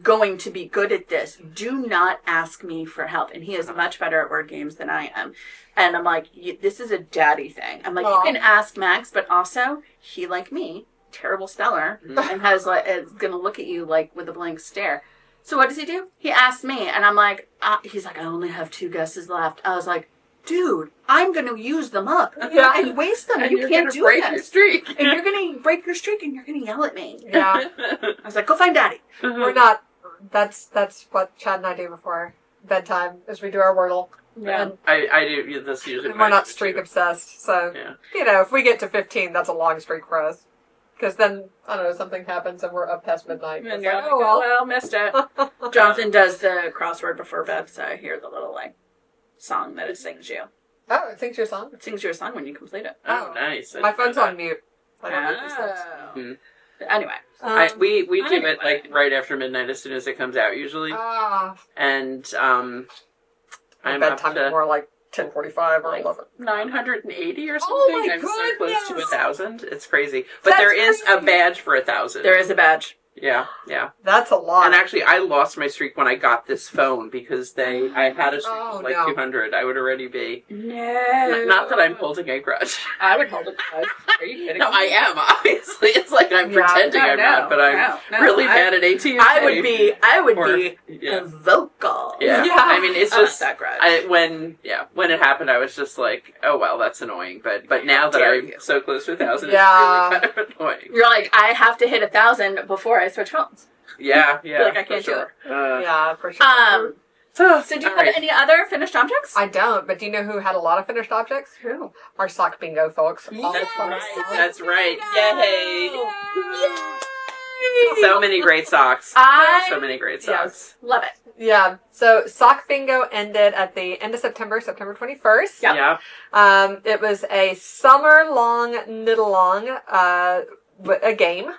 going to be good at this. Do not ask me for help. And he is much better at word games than I am. And I'm like, this is a daddy thing. I'm like, Aw. you can ask Max, but also he, like me, terrible speller, and is gonna look at you like with a blank stare. So what does he do? He asks me, and I'm like, he's like, I only have 2 guesses left. I was like, dude, I'm going to use them up and waste them. And You you're can't gonna do break this. your streak. And you're going to break your streak, and you're going to yell at me. Yeah. I was like, go find daddy. We're not. That's what Chad and I do before bedtime, is we do our Wordle. Yeah. And I do. That's usually. we're not streak obsessed, so Yeah. if we get to 15, that's a long streak for us. Because then I don't know, something happens and we're up past midnight. And It's you're like, like, oh well. missed it. Jonathan does the crossword before bed, so I hear the little like song that it sings you. Oh, it sings your song. It sings you a song when you complete it. Oh, nice. My phone's on mute. I don't know these things. Oh. Anyway, We do Anyway. it like right after midnight as soon as it comes out usually, and I'm up bedtime to is more like 10:45 or like 11. 980 or something. Oh my I'm so close to goodness! 1,000. It's crazy, but That's there is a crazy. badge for 1,000. there is a badge. Yeah. That's a lot. And actually, I lost my streak when I got this phone because I had a streak Oh, of like no. 200. I would already be. No. Not that I'm holding a grudge. I would hold it. Are you kidding? No, I am, obviously. It's like I'm pretending I'm not, but I'm really bad at AT&T. I would be Yeah. vocal. Yeah. Yeah. I mean, it's I want just that grudge. when it happened, I was just like, oh well, that's annoying. But now that Dare I'm you. so close to 1,000, Yeah. it's really kind of annoying. You're like, I have to hit 1,000 before I switch phones. Yeah. Like, I for can't do sure. Yeah, for sure. So do you All have right. any other finished objects? I don't, but do you know who had a lot of finished objects? Who? Our sock bingo folks. That's right. Yay! So many great socks. So many great socks. Love it. Yeah, so sock bingo ended at the end of September 21st. Yep. Yeah. It was a summer-long Knitalong, a game.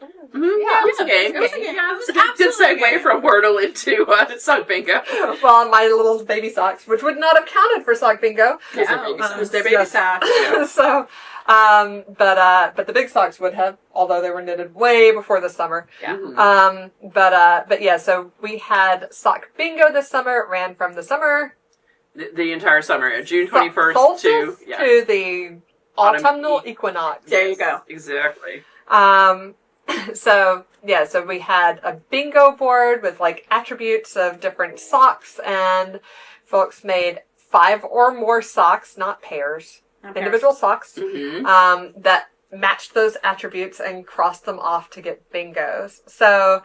Mm-hmm. Yeah, it was a game. It was a game. Yeah, it was a good segue from Wordle into sock bingo. Well, my little baby socks, which would not have counted for sock bingo. Yeah, it was their baby Yes. sock. So, but the big socks would have, although they were knitted way before the summer. Yeah. Mhm. But yeah, so we had sock bingo this summer. It ran from the summer The entire summer, June 21st solstice to to the autumnal Autumn. equinox. There you go. Exactly. So we had a bingo board with like attributes of different socks, and folks made 5 or more socks, not pairs, individual socks, Mm-hmm. that matched those attributes and crossed them off to get bingos. So,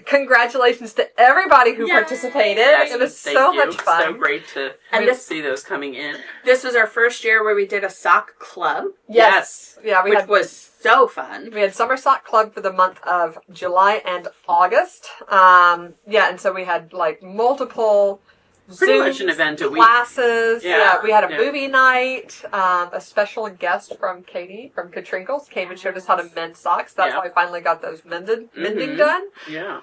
congratulations to everybody who participated. It was so much fun. So great to And see those coming in. This was our first year where we did a sock club, Yes. Yeah, which was so fun. We had Summer Sock Club for the month of July and August. And so we had like multiple Pretty much an Zooms, event a week. classes. Yeah. We had a Yeah. movie night. A special guest from Katie from Katrinkles came and showed us how to mend socks. That's Yeah. how I finally got those mending Mhm. done. Yeah.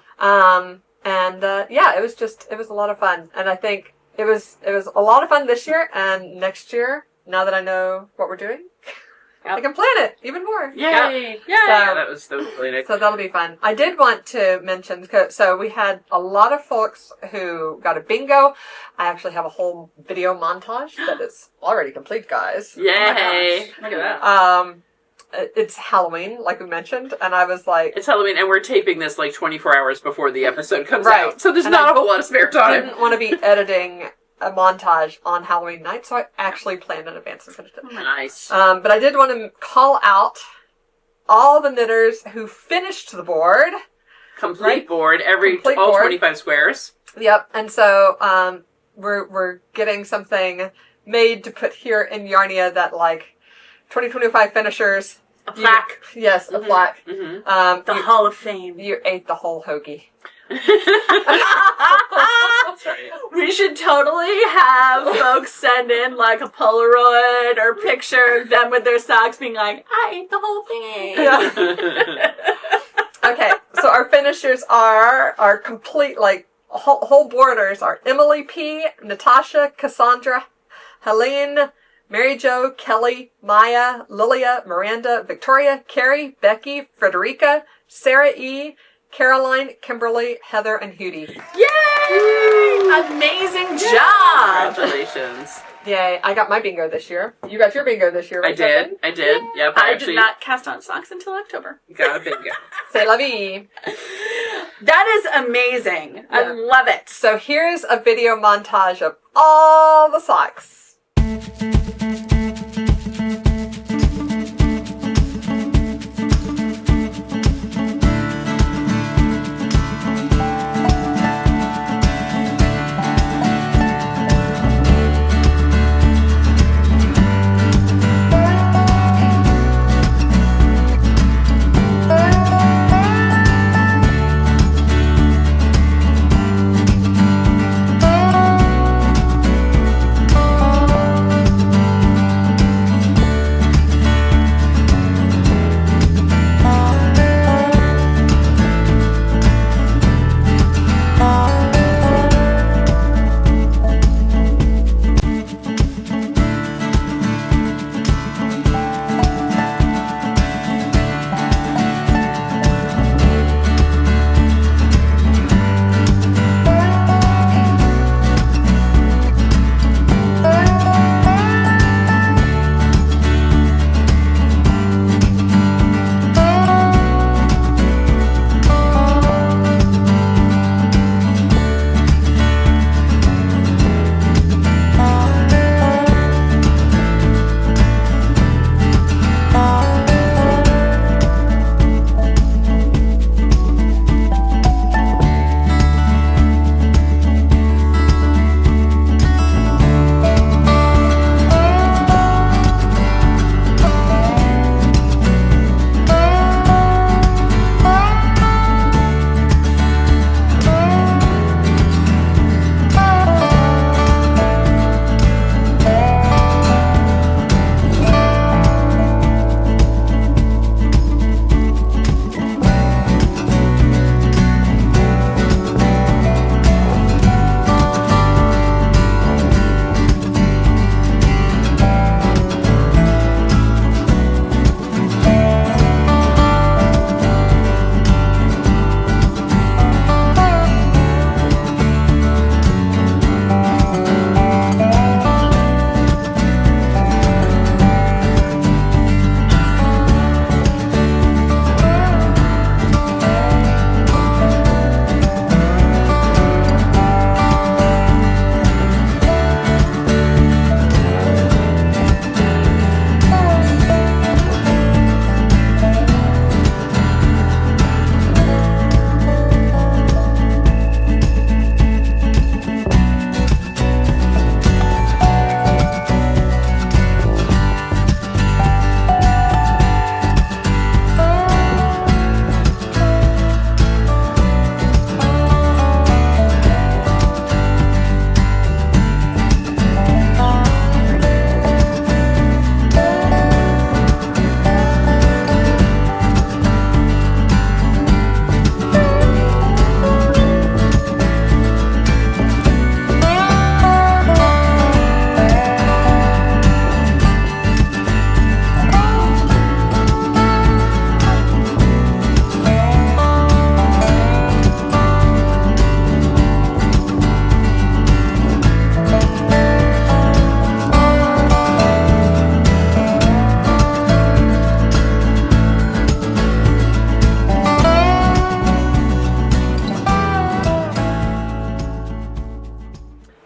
It was a lot of fun, and I think it was a lot of fun this year and next year. Now that I know what we're doing, I can plan it even more. Yay! Yeah. That was really nice. So that'll be fun. I did want to mention, so we had a lot of folks who got a bingo. I actually have a whole video montage that is already complete, guys. Yay! Look at that. It's Halloween, like we mentioned, and I was like, It's Halloween, and we're taping this like 24 hours before the episode comes Right. out, so there's And not I a whole lot of spare I time. didn't want to be editing a montage on Halloween night, so I actually planned in advance and finished it. Nice. But I did want to call out all the knitters who finished the board. Complete board, Complete all board. 25 squares. Yep. And so we're getting something made to put here in Yarnia that, like, 2025 finishers. A plaque. Yes, a plaque. Mm-hmm. The Hall of Fame. You ate the whole hoagie. That's right. We should totally have folks send in like a Polaroid or picture of them with their socks being like, I ate the whole thing. Yeah. Okay, so our finishers are complete, like, whole borders are Emily P., Natasha, Cassandra, Helene, Mary Jo, Kelly, Maya, Lilia, Miranda, Victoria, Carrie, Becky, Frederica, Sarah E., Caroline, Kimberly, Heather, and Hootie. Yay! Amazing job! Congratulations. Yay, I got my bingo this year. You got your bingo this year, right, Justin? I did. Yep. I actually did not cast on socks until October. got a bingo. C'est la vie. That is amazing. I Yeah. love it. So here's a video montage of all the socks.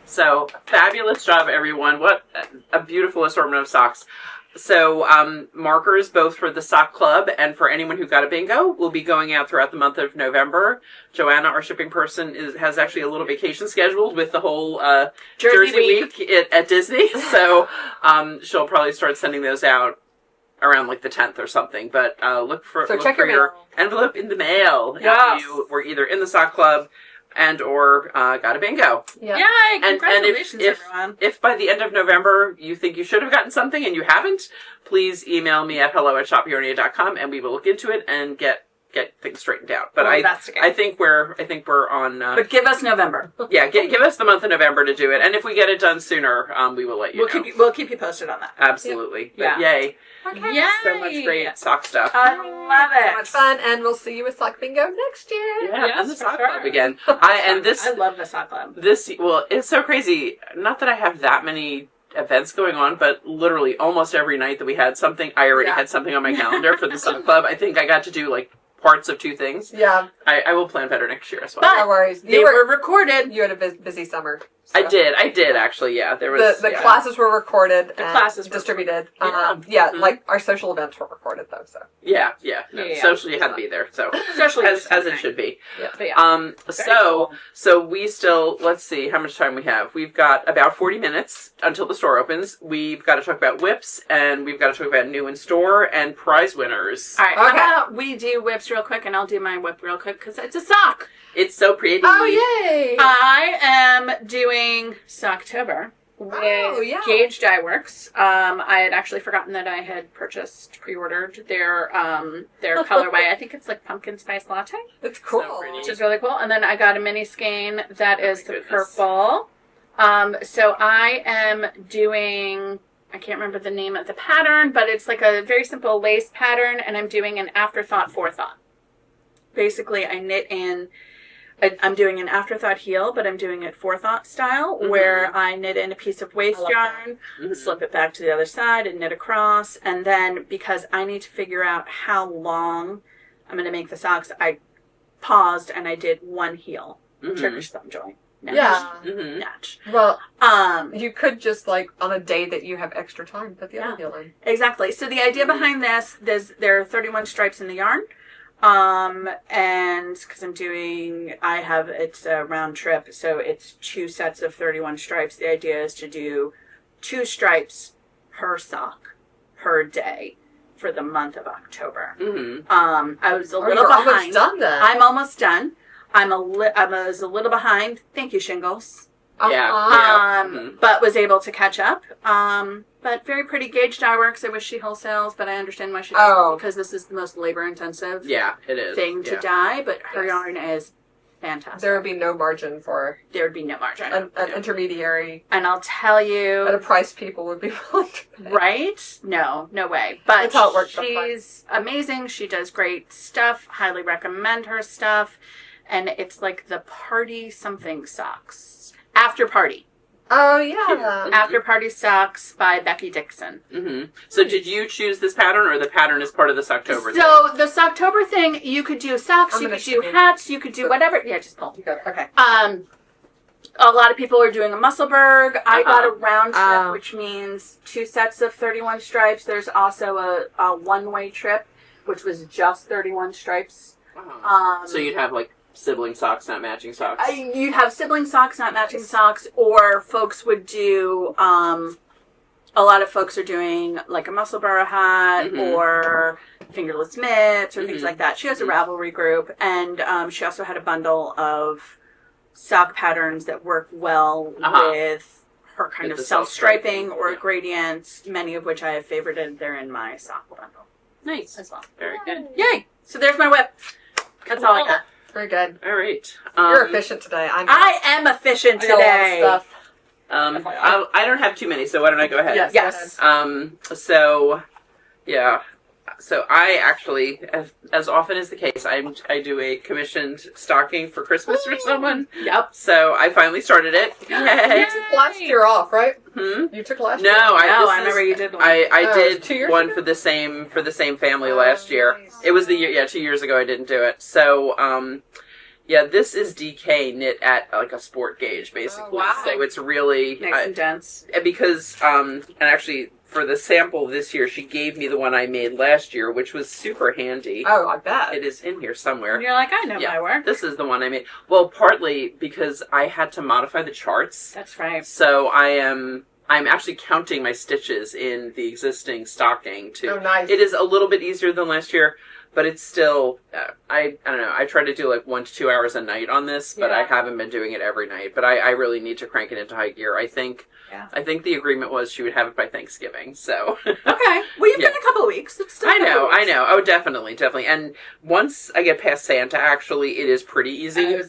So, fabulous job, everyone. What a beautiful assortment of socks. So markers both for the sock club and for anyone who got a bingo will be going out throughout the month of November. Joanna, our shipping person, has actually a little vacation scheduled with the whole Jersey week at Disney. So she'll probably start sending those out around like the 10th or something. But look for your envelope in the mail if you were either in the sock club and or got a bingo. Yeah. Yay! Congratulations, everyone. If by the end of November you think you should have gotten something and you haven't, please email me at hello@shopyarnia.com and we will look into it and get things straightened out. But I think we're on. But give us November. Yeah, give us the month of November to do it, and if we get it done sooner, we will let you know. We'll keep you posted on that. Absolutely. Yeah. But yay! Okay. Yay! So much great sock stuff. I love it. So much fun, and we'll see you with Sock Bingo next year. Yeah, and the sock club again. I love the sock club. It's so crazy. Not that I have that many events going on, but literally almost every night that we had something, I already had something on my calendar for the sock club. I think I got to do like parts of 2 things. Yeah. I will plan better next year as well. But no worries. They were recorded. You had a busy summer. So. I did actually, yeah. There was the classes were recorded. The classes were distributed. Mm-hmm. Like our social events were recorded though. So yeah. Socially you had to be there. So socially as it should be. Yeah. But yeah. So we still, let's see how much time we have. We've got about 40 minutes until the store opens. We've got to talk about whips, and we've got to talk about new in store and prize winners. All right. Okay. How about we do whips real quick, and I'll do my whip real quick because it's a sock. It's so pretty. Oh yay! I am doing Socktober with Gauge Dye Works. I had actually forgotten that I had pre-ordered their colorway. I think it's like pumpkin spice latte. It's cool. So Which is really cool. And then I got a mini skein that is the purple. So I am doing, I can't remember the name of the pattern, but it's like a very simple lace pattern, and I'm doing an afterthought forethought. Basically, I knit in, I'm doing an afterthought heel, but I'm doing it forethought style, where I knit in a piece of waste yarn, slip it back to the other side, and knit across. And then, because I need to figure out how long I'm going to make the socks, I paused and I did 1 heel. Turkish thumb joint. Natch. Well, you could just like on a day that you have extra time put the other heel in. Exactly. So the idea behind this, there are 31 stripes in the yarn. And because it's a round trip, so it's 2 sets of 31 stripes. The idea is to do 2 stripes per sock per day for the month of October. I was a little behind. Almost done then. I'm almost done. I was a little behind. Thank you, Shingles. But was able to catch up. But very pretty Gauge Dye Works. I wish she wholesails, but I understand why she doesn't, because this is the most labor-intensive thing to dye, but her yarn is fantastic. There would be no margin for... There would be no margin. An intermediary. And I'll tell you... At a price people would be willing to pay. Right? No way. But that's how it works. She's amazing. She does great stuff. Highly recommend her stuff. And it's like the party something socks. After Party. Oh, yeah. After Party Socks by Becky Dixon. So did you choose this pattern, or the pattern is part of the Socktober thing? So the Socktober thing, you could do socks, you could do hats, you could do whatever. Yeah, just pull. Okay. A lot of people are doing a Musselburgh. I got a round trip, which means 2 sets of 31 stripes. There's also a one-way trip, which was just 31 stripes. So you'd have like sibling socks, not matching socks. You'd have sibling socks, not matching socks, or folks would do, a lot of folks are doing like a Musselburgh hat or fingerless mitts or things like that. She has a Ravelry group, and she also had a bundle of sock patterns that work well with her kind of self-striping or gradients, many of which I have favorited. They're in my sock bundle. Nice. As well. Very good. Yay! So there's my whip. That's all I got. Very good. All right. You're efficient today. I am efficient today. I don't have too many, so why don't I go ahead? Yes. So I actually, as often is the case, I do a commissioned stocking for Christmas for someone. Yep. So I finally started it. Yay! You took last year off, right? You took last year. No, I remember you did one. I did one for the same family last year. Nice. It was 2 years ago I didn't do it. So this is DK knit at like a sport gauge basically. Oh, wow. So it's really nice and dense. because and actually for the sample this year, she gave me the one I made last year, which was super handy. Oh, I bet. It is in here somewhere. And you're like, I know my work. This is the one I made. Well, partly because I had to modify the charts. That's right. So I'm actually counting my stitches in the existing stocking too. Oh, nice. It is a little bit easier than last year, but it's still, I don't know, I try to do like 1 to 2 hours a night on this, but I haven't been doing it every night. But I really need to crank it into high gear. I think the agreement was she would have it by Thanksgiving, so. Okay. Well, you've got a couple of weeks. It's still I know. Oh, definitely. And once I get past Santa, actually, it is pretty easy.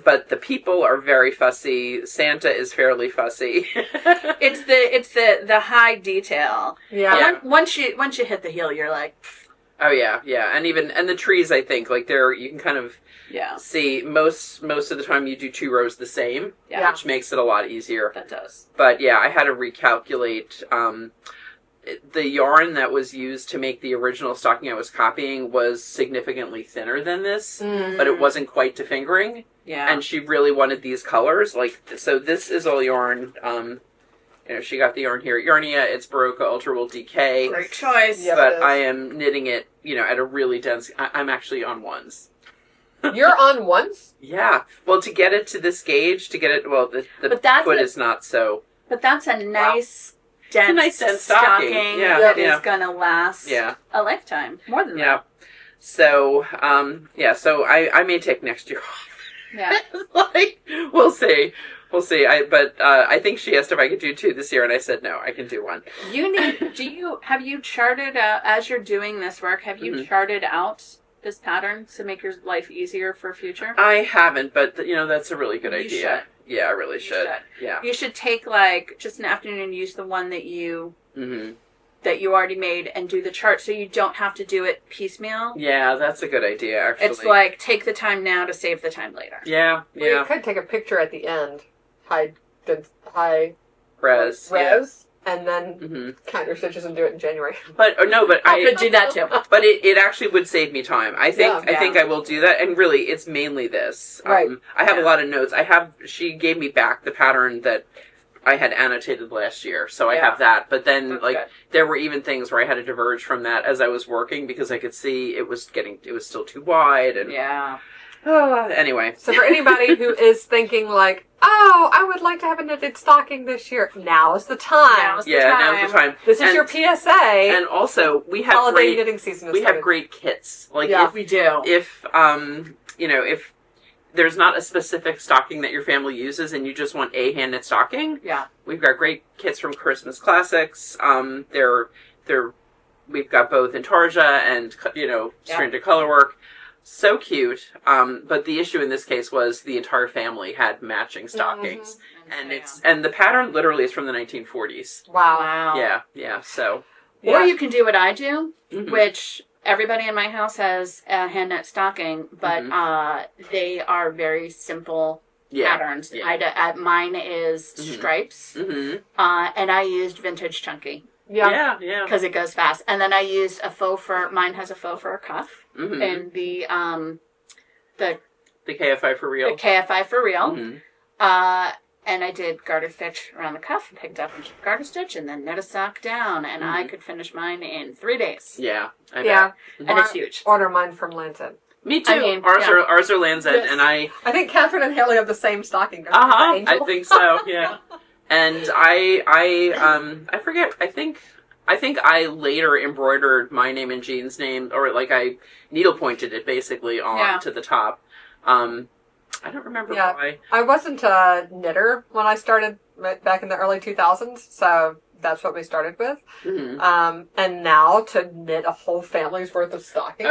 But the people are very fussy. Santa is fairly fussy. It's the high detail. Yeah. Once you hit the heel, you're like, pfft. Oh yeah. And the trees, I think, like you can kind of see most of the time you do 2 rows the same, which makes it a lot easier. That does. But yeah, I had to recalculate. The yarn that was used to make the original stocking I was copying was significantly thinner than this, but it wasn't quite to fingering. Yeah. And she really wanted these colors. So this is all yarn. She got the yarn here at Yarnia. It's Berroco Ultra Wool DK. Great choice. Yep, but I am knitting it, at a really dense... I'm actually on 1s. You're on 1s? Yeah. Well, to get it to this gauge, the foot is not so... But that's a nice... Wow. dense stocking that is going to last a lifetime. More than that. So, so I may take next year off. Yeah. We'll see. I think she asked if I could do 2 this year, and I said no, I can do 1. Have you charted out, as you're doing this work, have you charted out this pattern to make your life easier for future? I haven't, but that's a really good idea. Should. Yeah, I really should. Yeah. You should take just an afternoon and use the one that you already made and do the chart, so you don't have to do it piecemeal. Yeah, that's a good idea, actually. It's like, take the time now to save the time later. Yeah. Well, you could take a picture at the end. High res. And then count your stitches and do it in January. But I could do that too. But it actually would save me time. I think I will do that. And really, it's mainly this. Right. I have a lot of notes. She gave me back the pattern that I had annotated last year, so I have that. But then, there were even things where I had to diverge from that as I was working because I could see it was still too wide. And anyway. So for anybody who is thinking like, oh, I would like to have a knitted stocking this year, now is the time. Now's the time. This is your PSA. And also, we have holiday knitting season. Have great kits. If we do. If if there's not a specific stocking that your family uses and you just want a hand knit stocking, we've got great kits from Christmas Classics. We've got both Intarsia and stranded colorwork. So cute. But the issue in this case was the entire family had matching stockings. And the pattern literally is from the 1940s. Wow. Yeah. So. Or you can do what I do, which everybody in my house has a hand knit stocking, but they are very simple patterns. Mine is stripes, and I used vintage chunky. Yeah. Because it goes fast. And then I used a faux fur. Mine has a faux fur cuff, and the KFI for real. The KFI for real. And I did garter stitch around the cuff, and picked up and garter stitch, and then knit a sock down, and I could finish mine in 3 days. Yeah, I bet. And it's huge. Order mine from Lancet. Me too. Ours are Lancet, and I think Catherine and Haley have the same stocking. I think so. Yeah. And I forget. I think I later embroidered my name and Jean's name, or I needle pointed it basically on to the top. I don't remember why. I wasn't a knitter when I started back in the early 2000s, so that's what we started with. And now to knit a whole family's worth of stockings,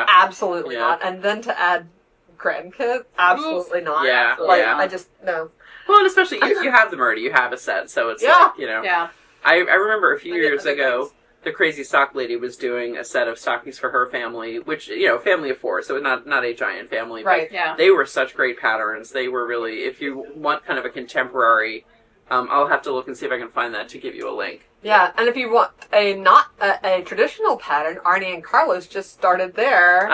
absolutely not. And then to add grandkids, absolutely not. I just no. Well, and especially if you have them already, you have a set, so it's I remember a few years ago, the Crazy Sock Lady was doing a set of stockings for her family, which, family of 4, so not a giant family. Right, but they were such great patterns. They were really, if you want kind of a contemporary, I'll have to look and see if I can find that to give you a link. Yeah, and if you want a traditional pattern, Arnie and Carlos just started their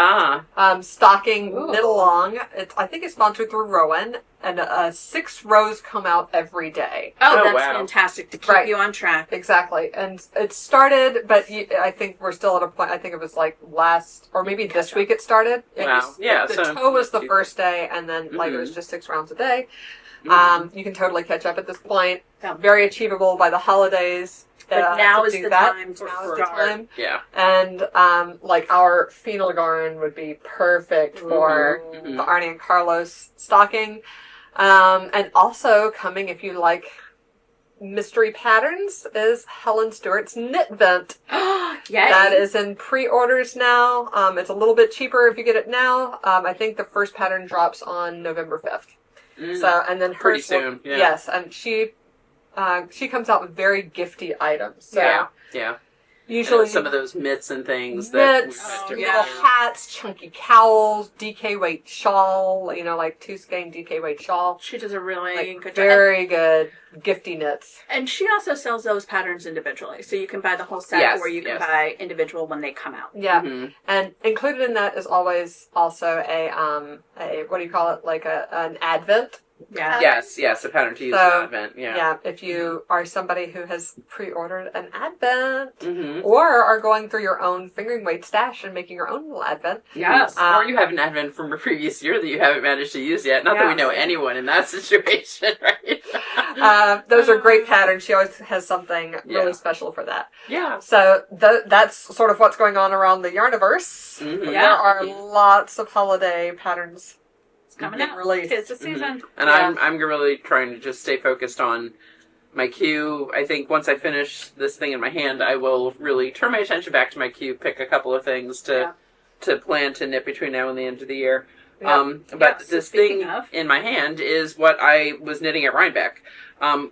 stocking Knitalong. I think it's sponsored through Rowan, and 6 rows come out every day. Oh, Oh, that's wow. fantastic to keep Right. you on track. Exactly. And it started, but I think we're still at a point, I think it was like last, or maybe this week it started. It Wow. was, Yeah, The so- toe was the first day, and then like it was just 6 rounds a day. Mhm. You can totally catch up at this point. Yeah. Very achievable by the holidays. But now to is do the that. time to Now is the start. time. Yeah. And like our phenol yarn would be perfect for Mhm. the Arnie and Carlos stocking. And also coming, if you like mystery patterns, is Helen Stewart's Knit Vent. Yay. That is in pre-orders now. It's a little bit cheaper if you get it now. I think the first pattern drops on November 5th. Mm. So, and then Pretty hers soon, yeah. Yes, and she comes out with very gifty items. So Yeah. Yeah. usually Some of those mitts and things mitts, that Oh, we yeah. little hats, chunky cowls, DK weight shawl, like 2 skein DK weight shawl. She does a really Like good job. very good gifty knits. And she also sells those patterns individually. So you can buy the whole set Yes, or you can yes. buy individual when they come out. Yeah. Mhm. And included in that is always also a what do you call it? Like an advent. Yeah. Yes, a pattern to use So, in Advent. Yeah. Yeah, if you are somebody who has pre-ordered an advent Mm-hmm. or are going through your own fingering weight stash and making your own little advent. Yes. Or you have an Advent from a previous year that you haven't managed to use yet. Not that we Yes. know anyone in that situation, right? Those are great patterns. She always has something Yeah. really special for that. Yeah. So that's sort of what's going on around the Yarniverse. Mhm. Yeah. There are lots of holiday patterns It's coming being out. released. Tis the season. And Yeah. I'm really trying to just stay focused on my queue. I think once I finish this thing in my hand, I will really turn my attention back to my queue, pick a couple of things to plan to knit between now and the end of the year. Yeah. But Yeah, so this speaking thing of- in my hand is what I was knitting at Rhinebeck,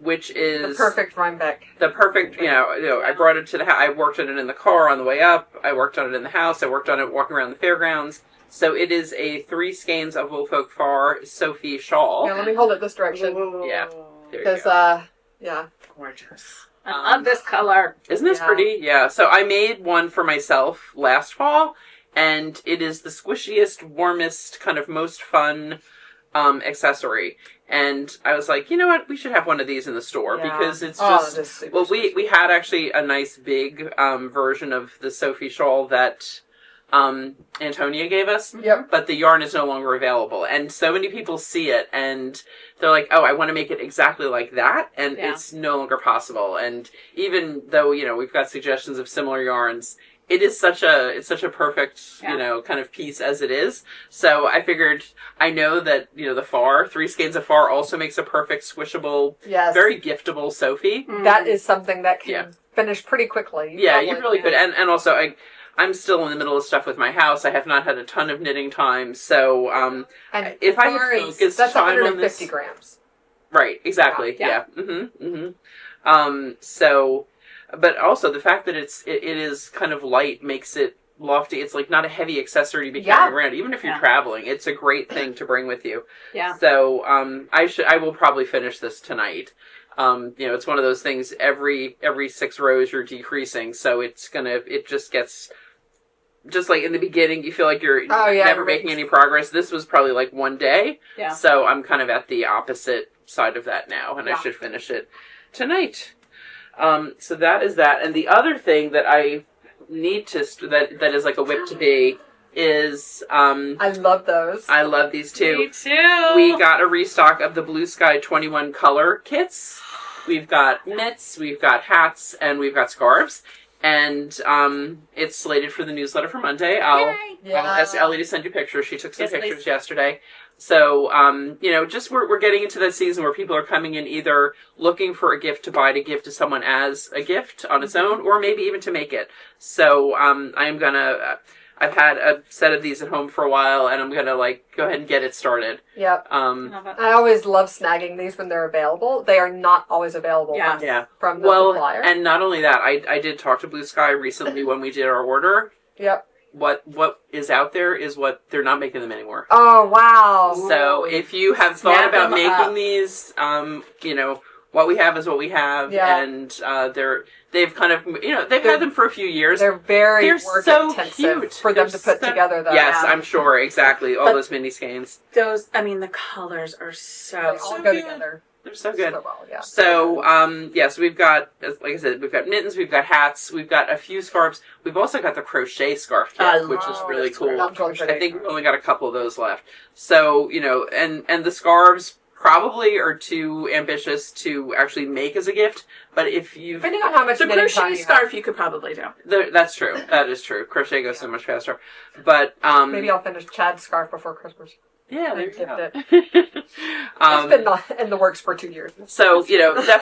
which The is perfect Rhinebeck. the perfect, I brought it to the house. I worked on it in the car on the way up. I worked on it in the house. I worked on it walking around the fairgrounds. So it is a 3 skeins of Woolfolk Far Sophie shawl. Yeah, let me hold it this direction. Yeah. There you Because, go. yeah. Gorgeous. I love this color. Isn't this Yeah. pretty? Yeah. So I made one for myself last fall, and it is the squishiest, warmest, kind of most fun accessory. And I was like, you know what? We should have one of these in the store Yeah. because it's Oh, just. it is super Well, sweet. we had actually a nice big version of the Sophie shawl that Antonia gave us. Yep. But the yarn is no longer available. And so many people see it and they're like, oh, I want to make it exactly like that. And Yeah. it's no longer possible. And even though, we've got suggestions of similar yarns, it's such a perfect, Yeah. kind of piece as it is. So I figured, I know that, the Far, 3 skeins of Far also makes a perfect squishable, Yes. very giftable Sophie. That is something that can Yeah. finish pretty quickly. Yeah, you really Probably- could. And also, I'm still in the middle of stuff with my house. I have not had a ton of knitting time. So, And if I Far had is- focused that's time on 150 this- grams. right, exactly. Yeah. Yeah. So, but also the fact that it is kind of light makes it lofty. It's like not a heavy accessory to be carrying around. Even if you're Yeah. traveling, it's a great thing to bring with you. Yeah. So, I will probably finish this tonight. It's one of those things, every 6 rows you're decreasing, so it just gets, just like in the beginning, you feel like you're never making any progress. This was probably like 1 day. Yeah. So I'm kind of at the opposite side of that now, and I Yeah. should finish it tonight. So that is that. And the other thing that I need to, that is like a whip to be, is, I love those. I love these too. Me too. We got a restock of the Blue Sky 21 color kits. We've got mitts, we've got hats, and we've got scarves. And it's slated for the newsletter for Monday. I'll ask Ellie to send you pictures. She took some Yes, pictures please. yesterday. So, just we're getting into that season where people are coming in either looking for a gift to buy to give to someone as a gift on its own, or maybe even to make it. So, I'm gonna... I've had a set of these at home for a while, and I'm gonna go ahead and get it started. Yep. Love it. I always love snagging these when they're available. They are not always available Yeah. Yeah. from the Well, supplier. and not only that, I did talk to Blue Sky recently when we did our order. Yep. What is out there is what they're not making them anymore. Oh, wow. So if you have Snap thought about them making up. these, what we have is what we have, and they've kind of they've had them for a few years. They're very work so intensive cute for them to put together, though. Yes, I'm sure, exactly. All those mini skeins. Those, I mean, the colors are They all go together. They're so good. So well, yeah. So, so we've got, like I said, we've got mittens, we've got hats, we've got a few scarves. We've also got the crochet scarf kit, which is really cool. I think we've only got a couple of those left. So, and the scarves probably are too ambitious to actually make as a gift. But if you've... Depending on how much knitting crochet time scarf you could probably do. That's true. That is true. Crochet goes so much faster. But... maybe I'll finish Chad's scarf before Christmas. Yeah, there you go. It's been in the works for 2 years. So, okay.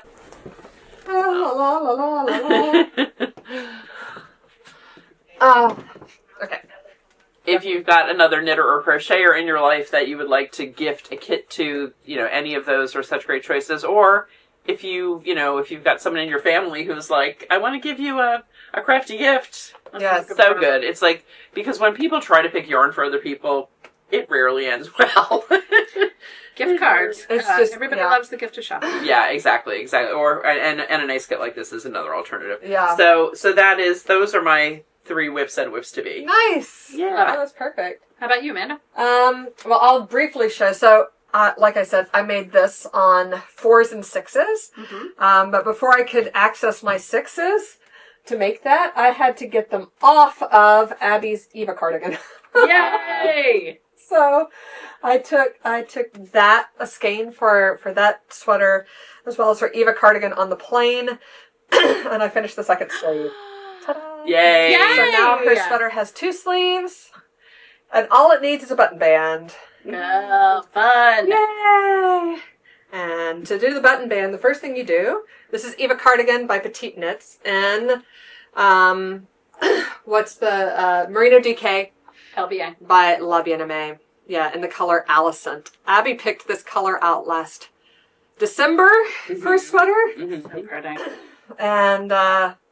If you've got another knitter or crocheter in your life that you would like to gift a kit to, any of those are such great choices. Or if if you've got someone in your family who's like, I want to give you a crafty gift. Yeah, so good. It's like, because when people try to pick yarn for other people, it rarely ends well. Gift cards. It's just everybody loves the gift of shopping. Yeah, exactly. Or and a nice kit like this is another alternative. Yeah. So those are my 3 whips and whips to be. Nice. Yeah, that's perfect. How about you, Amanda? Well, I'll briefly show. So, like I said, I made this on 4s and 6s. Mm-hmm. But before I could access my 6s to make that, I had to get them off of Abby's Eva cardigan. Yay! So I took a skein for that sweater, as well as her Eva cardigan on the plain, and I finished the second sleeve. Ta-da! Yay! So now her sweater has 2 sleeves, and all it needs is a button band. Oh, fun! Yay! And to do the button band, the first thing you do, this is Eva Cardigan by Petite Knits, and what's the Merino DK LBA by La Bien-Aimée. Yeah, in the color Alicent. Abby picked this color out last December for a sweater. Mm-hmm. So pretty. And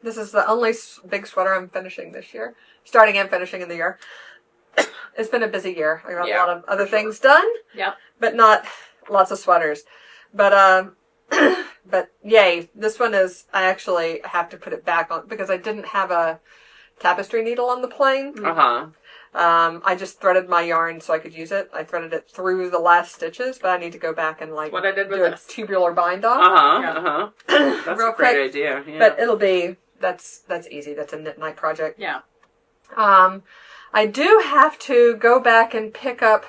this is the only big sweater I'm finishing this year. Starting and finishing in the year. It's been a busy year. I got a lot of other things done. Yep. But not lots of sweaters. But but yay, this one is, I actually have to put it back on because I didn't have a tapestry needle on the plane. I just threaded my yarn so I could use it. I threaded it through the last stitches, but I need to go back and what I did with do a this tubular bind off. That's Real a great quick. idea. Yeah. But it'll be, that's easy. That's a knit night project. Yeah. I do have to go back and pick up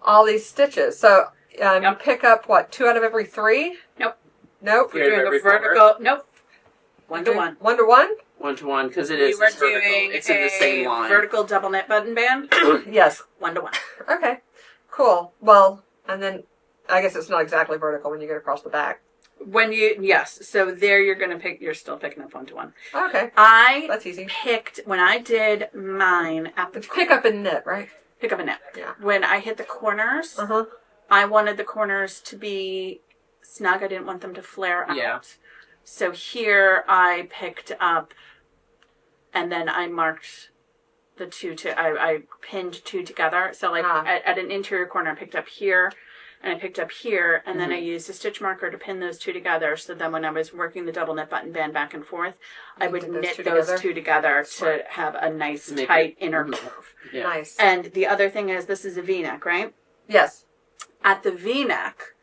all these stitches. So you pick up, what, 2 out of every 3? Nope. We're doing a vertical. Nope. 1 to 1. 1 to 1? 1 to 1, because it is. You were vertical. doing It's in the same line. vertical double knit button band. Yes. 1 to 1. Okay. Cool. Well, and then I guess it's not exactly vertical when you get across the back. So there you're still picking up 1 to 1. Okay. That's easy. When I did mine at the Pick up and knit, right? pick up and knit. Yeah. When I hit the corners, I wanted the corners to be snug. I didn't want them to flare out. Yeah. So here I picked up, and then I marked the 2 I pinned 2 together. So like at an interior corner, I picked up here, and I picked up here, and then I used a stitch marker to pin those 2 together. So then when I was working the double knit button band back and forth, I would knit those 2 together to have a nice tight inner curve. Yeah. Nice. And the other thing is, this is a V-neck, right? Yes. At the V-neck,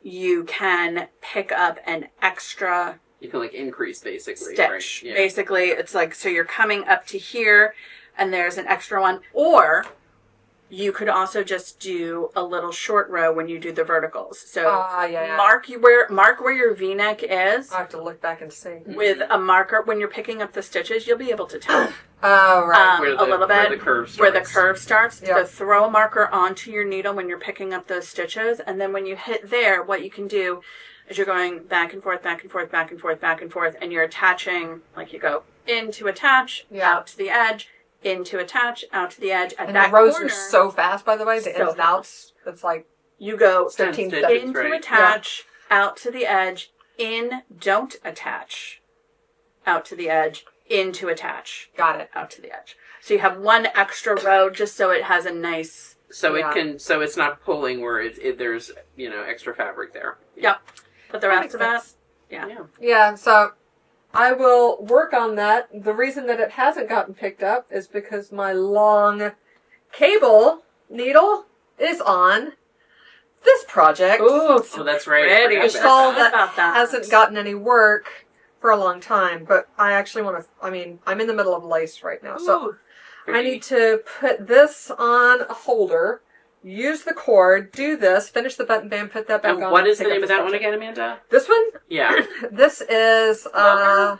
you can pick up an extra You can like increase basically. stitch. Right? Yeah. Basically, it's like, so you're coming up to here, and there's an extra one. Or you could also just do a little short row when you do the verticals. So mark where your V-neck is. I have to look back and see. With a marker. When you're picking up the stitches, you'll be able to tell. Oh, right. A little bit. Where the curve starts. Yep. So throw a marker onto your needle when you're picking up those stitches. And then when you hit there, what you can do is you're going back and forth, back and forth, back and forth, back and forth. And you're attaching, like you go in to attach, out to the edge, in to attach, out to the edge. At and that the rows corner, are so fast, by the way. The ins and outs. It's like you go 13 stitches, in to right. attach, out to the edge, in, don't attach, out to the edge, in to attach. Got it. Out to the edge. So you have one extra row just so it has a nice... So it can, so it's not pulling where there's, extra fabric there. Yep. But the rest of it, Yeah, so I will work on that. The reason that it hasn't gotten picked up is because my long cable needle is on this project. Ooh, Oh, that's right. pretty. I A forgot shawl about that that. hasn't gotten any work for a long time, but I actually want to, I'm in the middle of lace right now, so I need to put this on a holder, use the cord, do this, finish the button band, put that back on. And what is the pick up name of this that one project. again, Amanda? This one? Yeah. This is,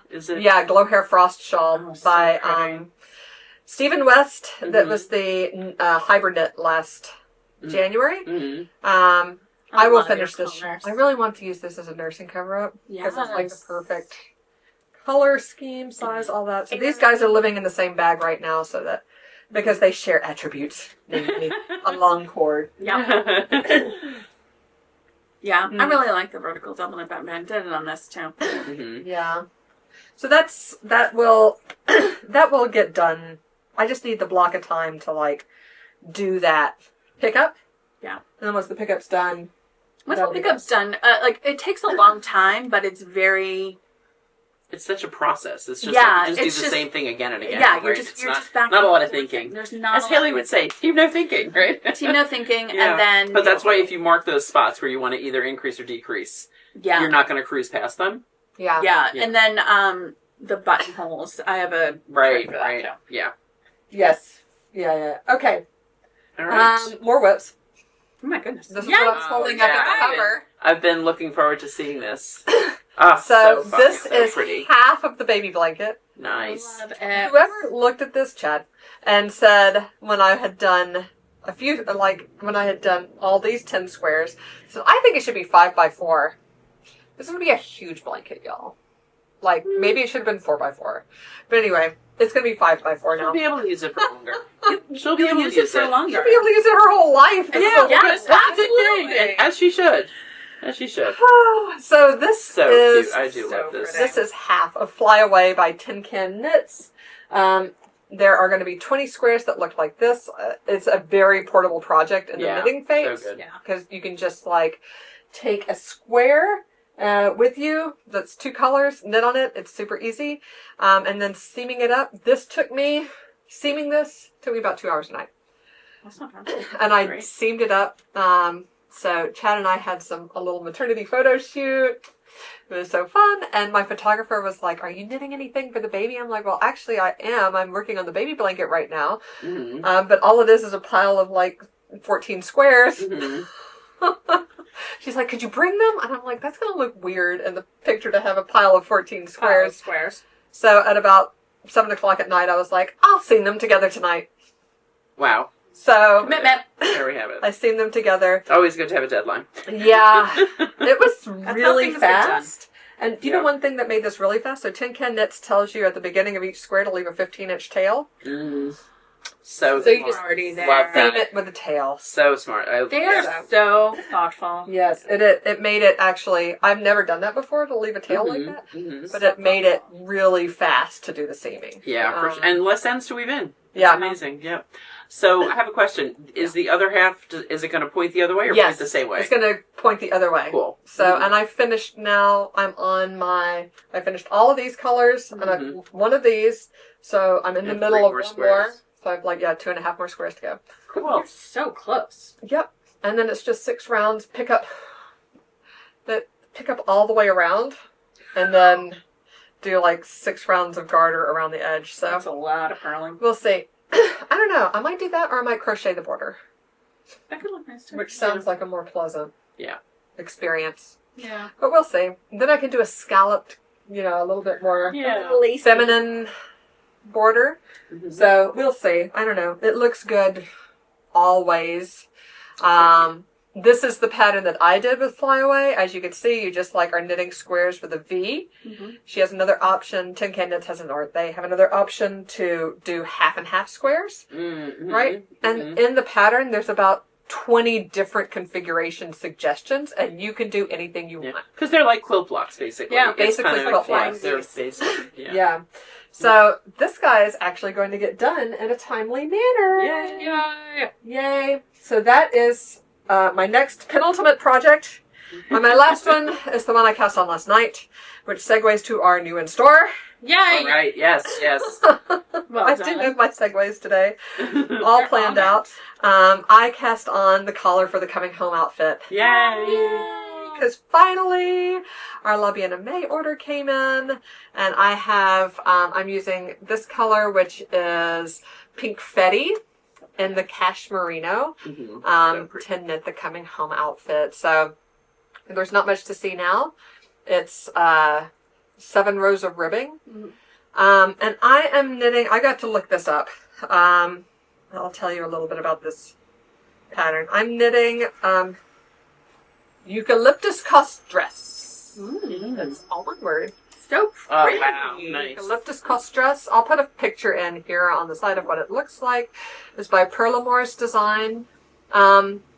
Is it? yeah, Glow Hair Frost Shawl Oh, so by pretty. Stephen West. That Mhm. was the hybrid knit last January. Mm-hmm. I will love your finish this. colors. I really want to use this as a nursing cover-up because it's like the Yes. perfect color, scheme, size, all that. So these guys are living in the same bag right now, so that because they share attributes, namely a long cord. Yeah. Yeah. I Mm. really like the vertical double knit button band. Did it on this too. Mm-hmm. Yeah. So that will that will get done. I just need the block of time to like do that pickup. Yeah. And then once the pickup's done, Once the that'll be pickup's done, like it takes a long time, but it's very It's such a process. It's just Yeah, you just do it's the just- same thing again and again. yeah. right? You're just It's you're not, just back. not a and lot of forth. thinking. There's not As a Haley lot would say, team no thinking, right? team no thinking, Yeah. and then But that's why if you mark those spots where you want to either increase or decrease, yeah, you're not going to cruise past them. yeah. yeah, Yeah. and then the buttonholes. I have a Right, for that right. too. Yeah. Yes. Yeah. Okay. All right. More whips. Oh my goodness. This is Yeah. what I was holding up yeah. at the cover. I've been looking forward to seeing this. Ah, So fun. this So is pretty. half of the baby blanket. Nice. Love it. Whoever looked at this, Chad, and said when I had done a few, like when I had done all these 10 squares, so I think it should be 5x4. This is gonna be a huge blanket, y'all. Like maybe it should have been 4x4, but anyway, it's gonna be 5x4 She'll now. be able to use it for longer. She'll be You'll able to use it for She'll longer. be able to use it her whole life. This is Yeah, a yes, good- That's a good thing. And as she should. As she should. So this So is cute. I do so love this. pretty. this is half of Fly Away by Tin Can Knits. There are going to be 20 squares that look like this. It's a very portable project in the knitting phase. So good. Yeah. Because you can just like take a square with you that's 2 colors, knit on it. It's super easy. And then seaming it up. Seaming this took me about 2 hours a night. That's not bad. And I Great. seamed it up. So Chad and I had a little maternity photo shoot. It was so fun. And my photographer was like, "Are you knitting anything for the baby?" I'm like, "Well, actually I am. I'm working on the baby blanket right now." Mm-hmm. But all of this is a pile of like 14 squares. Mm-hmm. She's like, "Could you bring them?" And I'm like, "That's going to look weird in the picture to have a pile of 14 squares." Squares. So at about 7 o'clock at night, I was like, "I'll seam them together tonight." Wow. So Commitment. There we have it. I seamed them together. It's always good to have a deadline. Yeah, it was how really things get done. fast. And do you know Yeah. one thing that made this really fast? So Tin Can Knits tells you at the beginning of each square to leave a 15-inch tail. Mm. So So you smart. just already there. Love Seam that. it with a tail. So smart. They are so thoughtful. Yes, it made it actually. I've never done that before to leave a tail like that, Mm-hmm. but it made it really fast to do the seaming. Yeah, for sure. And less ends to weave in. Yeah. Amazing. Yep. So I have a question. Is the other half, is it going to point the other way or Yes, point the same way? It's going to point the other way. Cool. So, Mhm. and I finished now. I finished all of these colors and Mhm. one of these. So I'm in the And middle 3 of more one squares. more. So I've 2.5 more squares to go. Cool. You're so close. Yep. And then it's just 6 rounds. Pick up all the way around, and then do 6 rounds of garter around the edge. So That's a lot of purling. we'll see. I don't know. I might do that, or I might crochet the border, That could look nice too. which sounds like a more pleasant experience. Yeah. But we'll see. Then I can do a scalloped, a little bit more Yeah. feminine border. Mhm. So we'll see. I don't know. It looks good always. This is the pattern that I did with Fly Away. As you can see, you just are knitting squares with a V. Mm-hmm. She has another option. Tin Can Knits has they have another option to do half and half squares, Mhm. right? And Mhm. in the pattern, there's about 20 different configuration suggestions, and you can do anything you Yeah. want. Because they're like quilt blocks, basically. Yeah, It's basically kind of quilt yeah, blocks. They're basic. Yeah. Yeah. So this guy is actually going to get done in a timely manner. Yay. Yeah. Yay. So that is my next penultimate project. And my last one is the one I cast on last night, which segues to our new in-store. Yay! All right. Yes. Well I done. do have my segues today, all planned out. I cast on the collar for the coming home outfit. Yay! Because finally, our La Bien Aimée order came in, and I have, I'm using this color, which is Pink Fetty in the Cashmerino, to knit the coming home outfit. So there's not much to see now. It's 7 rows of ribbing. And I am knitting, I got to look this up. I'll tell you a little bit about this pattern. I'm knitting Eucalyptus Cost Dress. That's all one word. So Oh, pretty. wow. Nice. Eucalyptus Cost Dress. I'll put a picture in here on the side of what it looks like. It's by Perlamore's Design.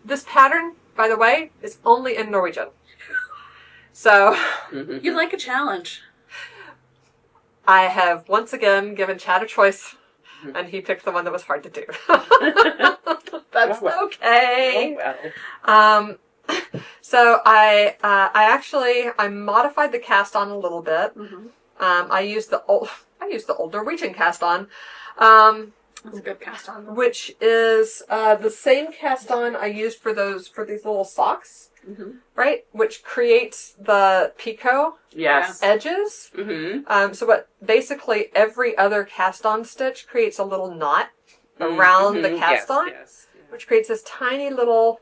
This pattern, by the way, is only in Norwegian. So You like a challenge. I have once again given Chad a choice, and he picked the one that was hard to do. That's Oh, well. okay. Oh, well. So I modified the cast on a little bit. I used the old Norwegian cast on, That's a good cast on. which is the same cast on I used for these little socks, right? Which creates the picot Yes. edges. So what basically every other cast on stitch creates a little knot around the cast on, Yes. which creates this tiny little.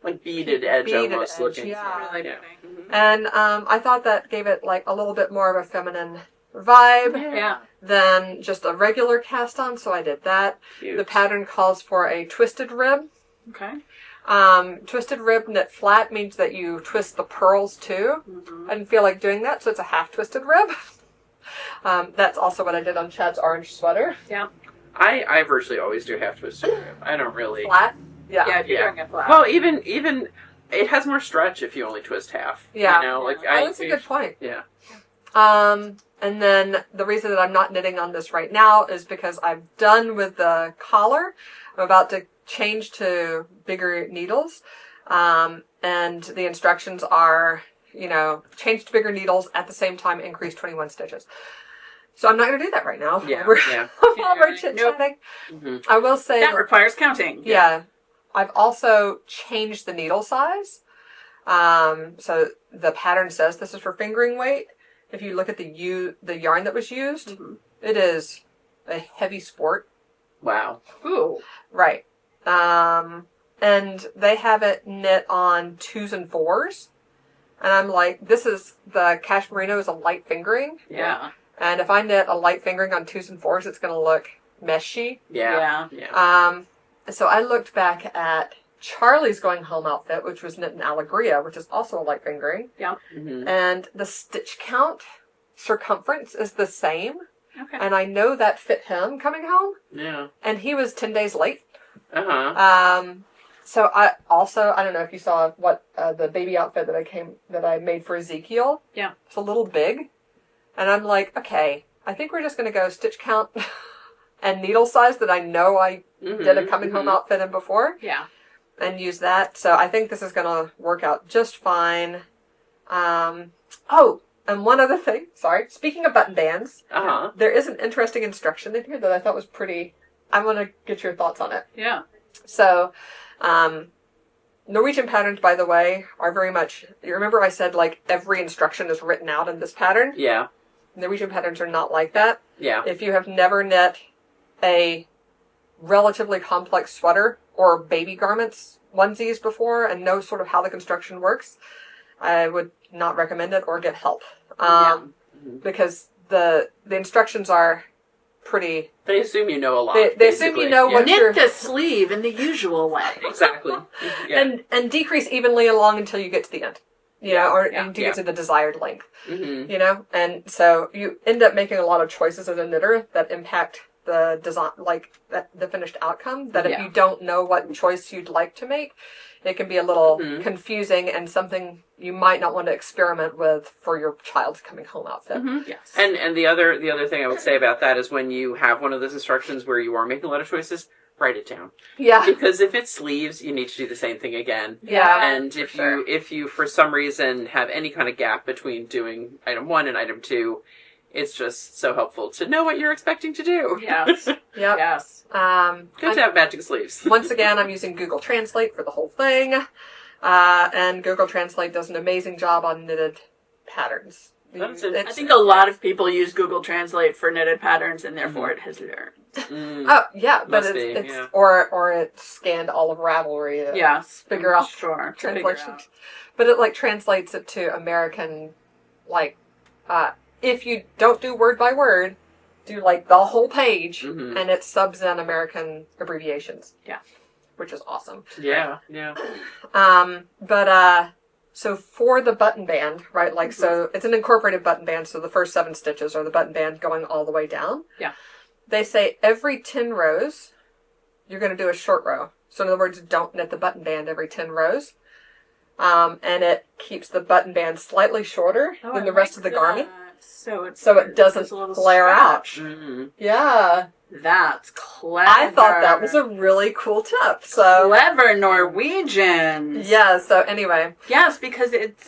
Like beaded edge Beaded almost edge, looking. yeah. Really Yeah. pretty. And I thought that gave it like a little bit more of a feminine vibe Yeah. than just a regular cast on, so I did that. Cute. The pattern calls for a twisted rib. Okay. Twisted rib knit flat means that you twist the pearls too. I didn't feel like doing that, so it's a half twisted rib. That's also what I did on Chad's orange sweater. Yeah. I virtually always do half twisted rib. I don't really. Flat. Yeah, Yeah. if you're doing it flat. Well, even it has more stretch if you only twist half. Yeah. You know, like Oh, that's a good point. Yeah. And then the reason that I'm not knitting on this right now is because I'm done with the collar. I'm about to change to bigger needles. And the instructions are, change to bigger needles at the same time, increase 21 stitches. So I'm not going to do that right now. Yeah. While we're chit-chatting. Mhm. I will say that requires counting. yeah. I've also changed the needle size. So the pattern says this is for fingering weight. If you look at the yarn that was used, it is a heavy sport. Wow. Ooh. Right. And they have it knit on 2s and 4s. And I'm like, the Cashmerino is a light fingering. Yeah. And if I knit a light fingering on 2s and 4s, it's going to look meshy. Yeah. So I looked back at Charlie's going home outfit, which was knit in Allegria, which is also a light fingering. Yeah. And the stitch count circumference is the same. Okay. And I know that fit him coming home. Yeah. And he was 10 days late. Uh-huh. So I don't know if you saw what the baby outfit that I made for Ezekiel. Yeah. It's a little big. And I'm like, okay, I think we're just going to go stitch count and needle size that I know I did a coming home outfit in before. Yeah. And use that. So I think this is going to work out just fine. And one other thing. Sorry. Speaking of button bands, there is an interesting instruction in here that I thought was pretty. I want to get your thoughts on it. Yeah. So, Norwegian patterns, by the way, are very much. You remember I said like every instruction is written out in this pattern? Yeah. Norwegian patterns are not like that. Yeah. If you have never knit a relatively complex sweater or baby garments onesies before and know sort of how the construction works, I would not recommend it or get help. Because the instructions are pretty. They assume you know a lot. They assume you know what Knit you're. the sleeve in the usual way. Exactly. Yeah. And decrease evenly along until you get to the end. Until you get to the desired length. And so you end up making a lot of choices as a knitter that impact the design, like the finished outcome. That if you don't know what choice you'd like to make, it can be a little confusing and something you might not want to experiment with for your child's coming home outfit. Yes. And the other thing I would say about that is when you have one of those instructions where you are making a lot of choices, write it down. Yeah. Because if it's sleeves, you need to do the same thing again. Yeah. And if you for some reason have any kind of gap between doing item 1 and item 2, it's just so helpful to know what you're expecting to do. Yes. Yep. Yes. Good to have matching sleeves. Once again, I'm using Google Translate for the whole thing. And Google Translate does an amazing job on knitted patterns. I think a lot of people use Google Translate for knitted patterns, and therefore it has learned. Oh, yeah, but it's or it scanned all of Ravelry to figure out translation. But it translates it to American, if you don't do word by word, do the whole page, and it subs in American abbreviations. Yeah. Which is awesome. Yeah. So for the button band, right, so it's an incorporated button band, so the first 7 stitches are the button band going all the way down. Yeah. They say every 10 rows, you're going to do a short row. So in other words, don't knit the button band every 10 rows. And it keeps the button band slightly shorter than the rest of the garment. So it doesn't flare out. Mm-hmm. Yeah. That's clever. I thought that was a really cool tip. So clever Norwegians. Yeah, so anyway. Yes, because it's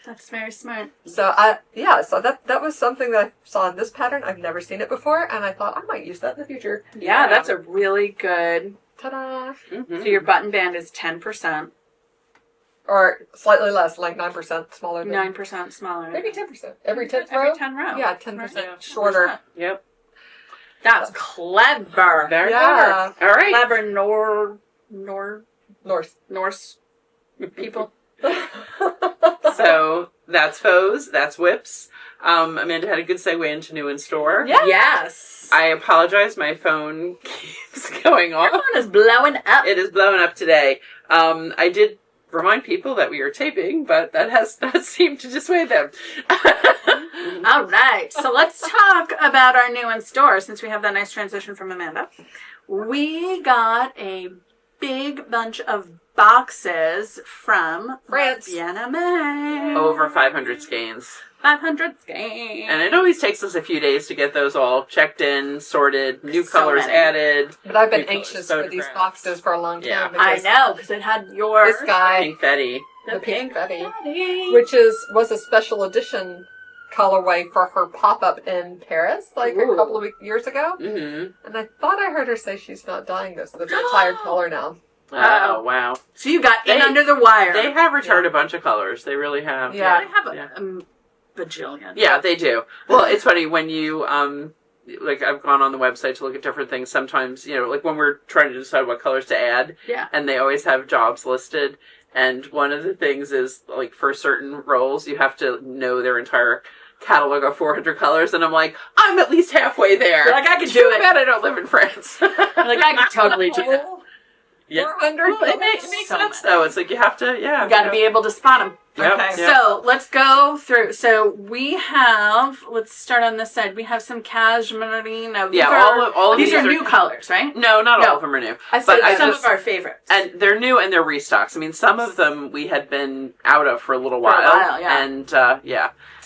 that's very smart. So that was something that I saw in this pattern. I've never seen it before, and I thought I might use that in the future. Yeah, that's a really good. Ta-da! Mm-hmm. So your button band is 10%. Or slightly less, 9% smaller than 9% smaller. maybe 10%. Every 10th row? Every 10 row. Yeah, 10% shorter. Yep. That's clever. Very clever. All right. Clever Norse people. So that's foes, that's whips. Amanda had a good segue into new in store. Yeah. Yes. I apologize, my phone keeps going off. Your phone is blowing up. It is blowing up today. I did remind people that we are taping, but that has not seemed to dissuade them. All right. So let's talk about our new in store since we have that nice transition from Amanda. We got a big bunch of boxes from France. Vienna May. Over 500 skeins. 500 skeins. And it always takes us a few days to get those all checked in, sorted, new So colors many. added. But I've been new colors anxious for these photographed. boxes for a long time. Yeah. I Because know, because it had your... this guy, Pink Fetty. the Pink Betty, Betty. which was a special edition colorway for her pop-up in Paris, a couple of years ago. Mm-hmm. And I thought I heard her say she's not dyeing this. That's a retired color now. Oh, wow. So you got in under the wire. They have retired a bunch of colors. They really have. Yeah. They have a bajillion. Yeah, they do. Well, it's funny when you, I've gone on the website to look at different things. Sometimes, when we're trying to decide what colors to add, and they always have jobs listed. And one of the things is, for certain roles, you have to know their entire catalog of 400 colors. And I'm like, I'm at least halfway there. You're like, I could do Too it. bad I don't live in France. I could totally do that. Yeah. 400 Well, it makes So sense, many. though. It's you have to, You got to be able to spot them. Yep, Okay. yep. So let's go through. So we have, let's start on this side. We have some cashmere. No, these all of these are are new colors, right? No, not No. all of them are new. I said But some of our favorites. And they're new and they're restocks. I mean, some of them we had been out of for a little while. Yeah. And,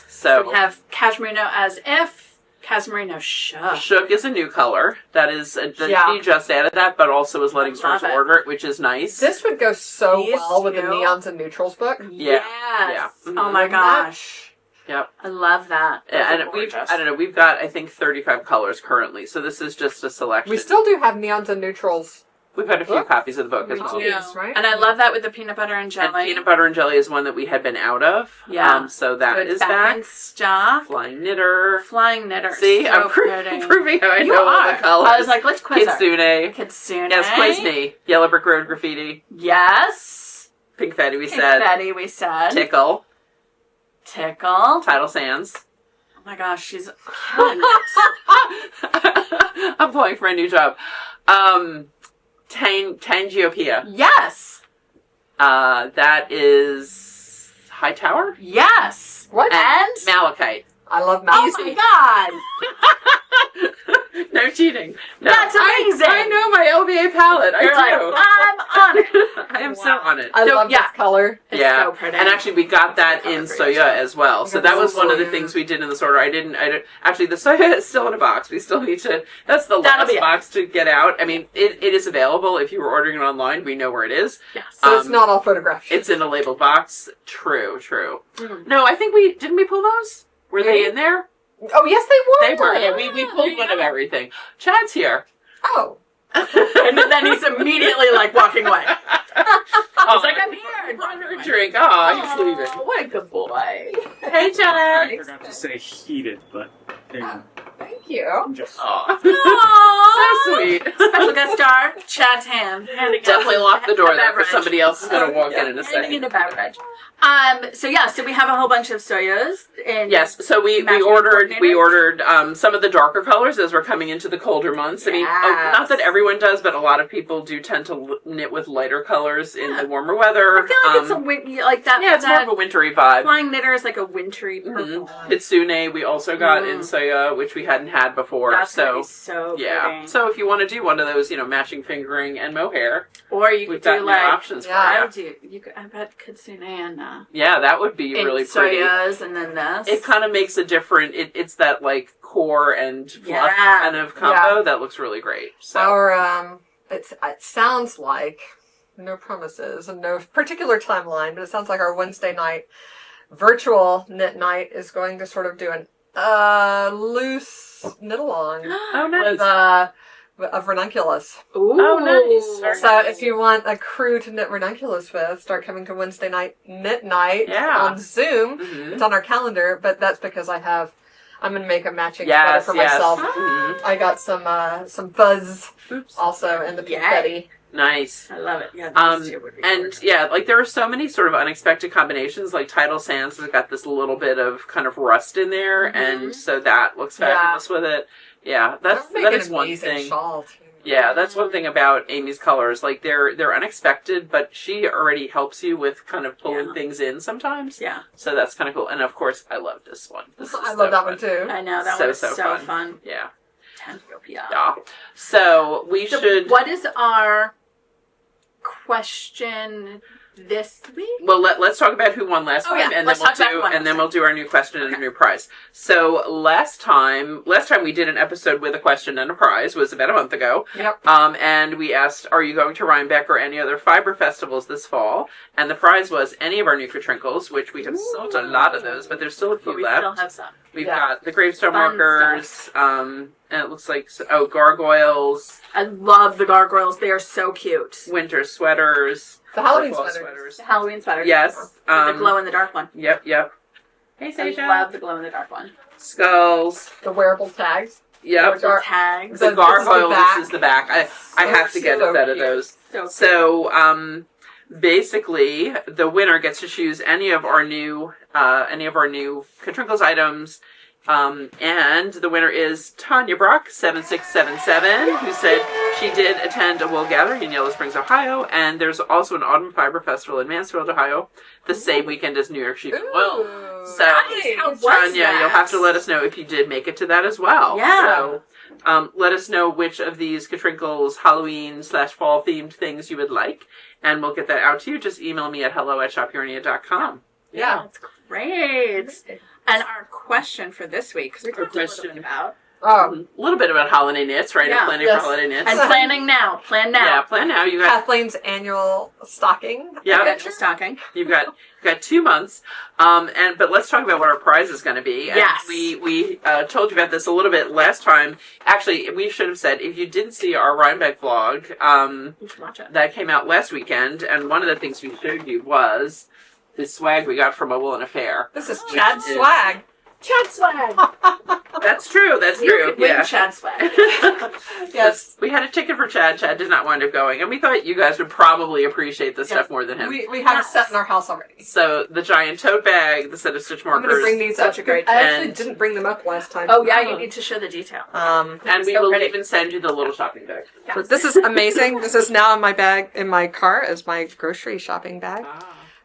So we have Cashmerino As If, Cashmerino Shook. Shook is a new color. That is, she just added that, but also was letting stores love it. order it, which is nice. This would go so These well with the two. Neons and Neutrals book. Yeah. Yes. Yeah. Oh my gosh. Yep. I love that. Those And are gorgeous. we've got, I think, 35 colors currently. So this is just a selection. We still do have Neons and Neutrals. We've had a few Book? copies of the book as We well. do. Yes, right? And I love that with the peanut butter and And jelly. peanut butter and jelly is one that we had been out of. Yeah. So that it's is back. in stock. Flying Knitter. Flying Knitter. See, so I'm pretty. proving how I You know all are. the colors. I was like, let's quiz her. Kitsune. Kitsune. Yes, quiz me. Yellow Brick Road Graffiti. Yes. Pink Fetty, we Pink said. Betty, we said. Tickle. Tickle. Tidal Sands. Oh my gosh, she's killing it. I'm applying for a new job. Tangiopia. Yes. That is Hightower. Yes. What? And Malachite. I love oh Mouse. my god. No cheating. No, That's amazing. I know my LVA palette. You're I like, do. I'm on it. I am so on it. I So, love yeah. this color. It's Yeah, so pretty. and actually we got that in Soya as well. So that was one of the things we did in this order. I didn't actually, the Soya is still in a box. We still need to, that's the That'll last be it. box to get out. I mean, it is available. If you were ordering it online, we know where it is. Yes. So it's not all photographed. It's in a labeled box. True. Mm. No, I think didn't we pull those? Were they in there? Oh, yes, they They were. Yeah, we pulled one of everything. Chad's here. Oh. And then he's immediately like walking away. I was like, I'm here. I brought her a drink. Oh, he's leaving. Oh, what a good boy. Hey, Chad. I forgot to say heated, but there you go. Thank you. Just Aw. So sweet. Special guest star, Chad's hand. Definitely lock the door though, beverage. because somebody else is going to walk in a Handing second. in a beverage. So we have a whole bunch of Soyas. And Yes, so we Matching ordered coordinator? some of the darker colors as we're coming into the colder months. I mean, Yes. not that everyone does, but a lot of people do tend to knit with lighter colors in the warmer weather. I feel like it's a like that. yeah, it's more that of a wintry vibe. flying knitter is like a wintry purple. Kitsune we also got in Soya, which we hadn't had before. That's so gonna be so yeah. pretty. So if you want to do one of those, matching fingering and mohair, Or you we've could got do new like options I for would do. You could. I bet Kitsune and Yeah, that would be really pretty. Soyas and then this. It kind of makes a different. It's that like core and fluff Yeah. kind of combo that looks really great. So Our, it sounds like, no promises and no particular timeline, but it sounds like our Wednesday night virtual knit night is going to sort of do an loose knit along oh nice. with of ranunculus. Ooh. Oh, nice. Very So if you want a crew to knit ranunculus with, start coming to Wednesday night knit night on Zoom. Mhm. It's on our calendar, but that's because I'm going to make a matching Yes, sweater for yes. myself. Mhm. I got some fuzz Oops. also in the Yay. confetti. Nice. I love it. Yeah, these two would be And gorgeous. yeah, like there are so many sort of unexpected combinations. Like Tidal Sands has got this little bit of kind of rust in there, and so that looks fabulous with it. Yeah, that is one thing. Shawl too. Yeah, that's one thing about Amy's colors. Like they're unexpected, but she already helps you with kind of pulling things in sometimes. Yeah. So that's kind of cool. And of course, I love this one. This is I so love that fun. one too. I know that So, one is so so fun. fun. Yeah. Tangiopia. Yeah. So we So should. what is our question this week? Well, let's talk about who won last Oh, time, yeah. and then Let's talk about who won last we'll do our new question and a new prize. So last time we did an episode with a question and a prize was about a month ago. Yep. And we asked, are you going to Rhinebeck or any other fiber festivals this fall? And the prize was any of our new Trinkles, which we have sold a lot of those, but there's still a few But we left. still have some. We've Yeah. got the gravestone Fun markers, and it looks like gargoyles, I love the gargoyles. They are so cute. winter sweaters, The Halloween fall sweaters. The Halloween sweaters. Yes. The glow in the dark one. Yep. Hey, I Seisha. love the glow in the dark one. Skulls. The wearable tags. Yep. The tags. The This is the gargoyle. back. This is the back. I have to get a so set of cute. those. So cute. So, basically, the winner gets to choose any of our new Katrinkles items. And the winner is Tanya Brock, 7677, who said she did attend a wool gathering in Yellow Springs, Ohio, and there's also an Autumn Fiber Festival in Mansfield, Ohio, the same weekend as New York Sheep and Wool. Ooh, So, nice. How was Tanya, that? you'll have to let us know if you did make it to that as well. Yeah. So, let us know which of these Katrinkles Halloween/fall themed things you would like, and we'll get that out to you. Just email me at hello@shopyarnia.com. Yeah. That's great. And our question for this week, because we talked a little bit about. Oh, A little bit about holiday knits, right? Yeah. And planning Yes. for holiday knits. And planning now. Plan now. Yeah, plan now. You got Kathleen's annual stocking. Yeah. Adventure stocking. you've got 2 months. But let's talk about what our prize is going to be. And Yes. we told you about this a little bit last time. Actually, we should have said if you didn't see our Rhinebeck vlog, You should watch it. that came out last weekend, and one of the things we showed you was the swag we got from A Wool and Affair. This is Which Chad's is- swag. Chad swag. That's true. That's You true. could win Yeah. Chad swag. Yes. We had a ticket for Chad. Chad did not wind up going, and we thought you guys would probably appreciate this stuff more than him. We have a set in our house already. So the giant tote bag, the set of stitch I'm going to markers, bring these Such up. a great I actually and- didn't bring them up last time. Oh, yeah, you need to show the detail. and we so will pretty. even send you the little shopping bag. So this is amazing. This is now in my bag, in my car, as my grocery shopping bag.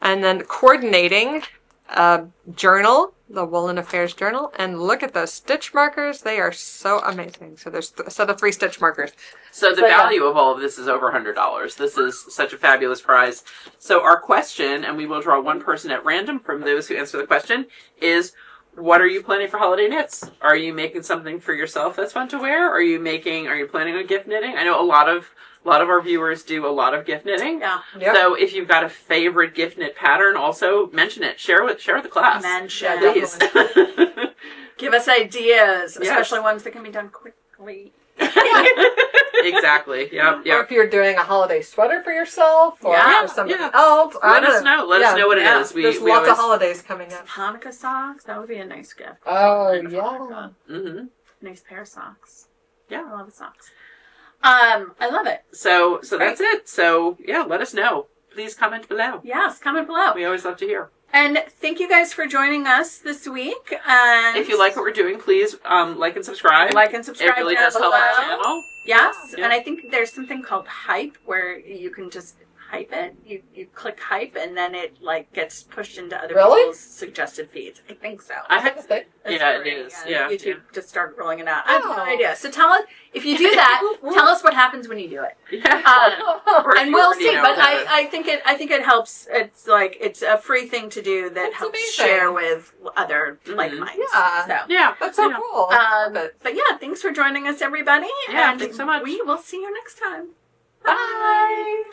And then coordinating a journal the Woolen Affairs Journal. And look at those stitch markers. They are so amazing. So there's a set of 3 stitch markers. So the value of all of this is over $100. This is such a fabulous prize. So our question, and we will draw one person at random from those who answer the question, is what are you planning for holiday knits? Are you making something for yourself that's fun to wear? Are you planning on gift knitting? I know a lot of our viewers do a lot of gift knitting. Yeah. Yep. So if you've got a favorite gift knit pattern, also mention it. Share with the class. Mention. Please. Give us ideas, Yes. especially ones that can be done quickly. Exactly. Yep. Or Yep. if you're doing a holiday sweater for yourself or Yeah, for somebody yeah. else. Let us know. Let us know what it is. There's lots of holidays coming up. Hanukkah socks, that would be a nice gift. Oh, For yeah. Hanukkah. Mm-hmm. Nice pair of socks. Yeah. I love socks. I love it. So that's it. So yeah, let us know. Please comment below. Yes, comment below. We always love to hear. And thank you guys for joining us this week. And If you like what we're doing, please like and subscribe. like and subscribe It really down does help our below. channel. Yes, Yeah. and I think there's something called hype where you can just hype it. You click hype and then it like gets pushed into other Really? people's suggested feeds. I think so. I had That's big. It's Yeah, it free, is. Yeah, YouTube yeah. just start rolling it out. I have no Oh. idea. So tell us if you do that. Tell us what happens when you do it. Yeah. Or if And you we'll already see, know but about it. I think it helps. It's like it's a free thing to do that That's helps amazing. share with other like Mhm. minds. Yeah. So. Yeah. That's so Yeah. cool. Um, Love it. but yeah, thanks for joining us, everybody. Yeah, and thanks so much. We will see you next time. Bye.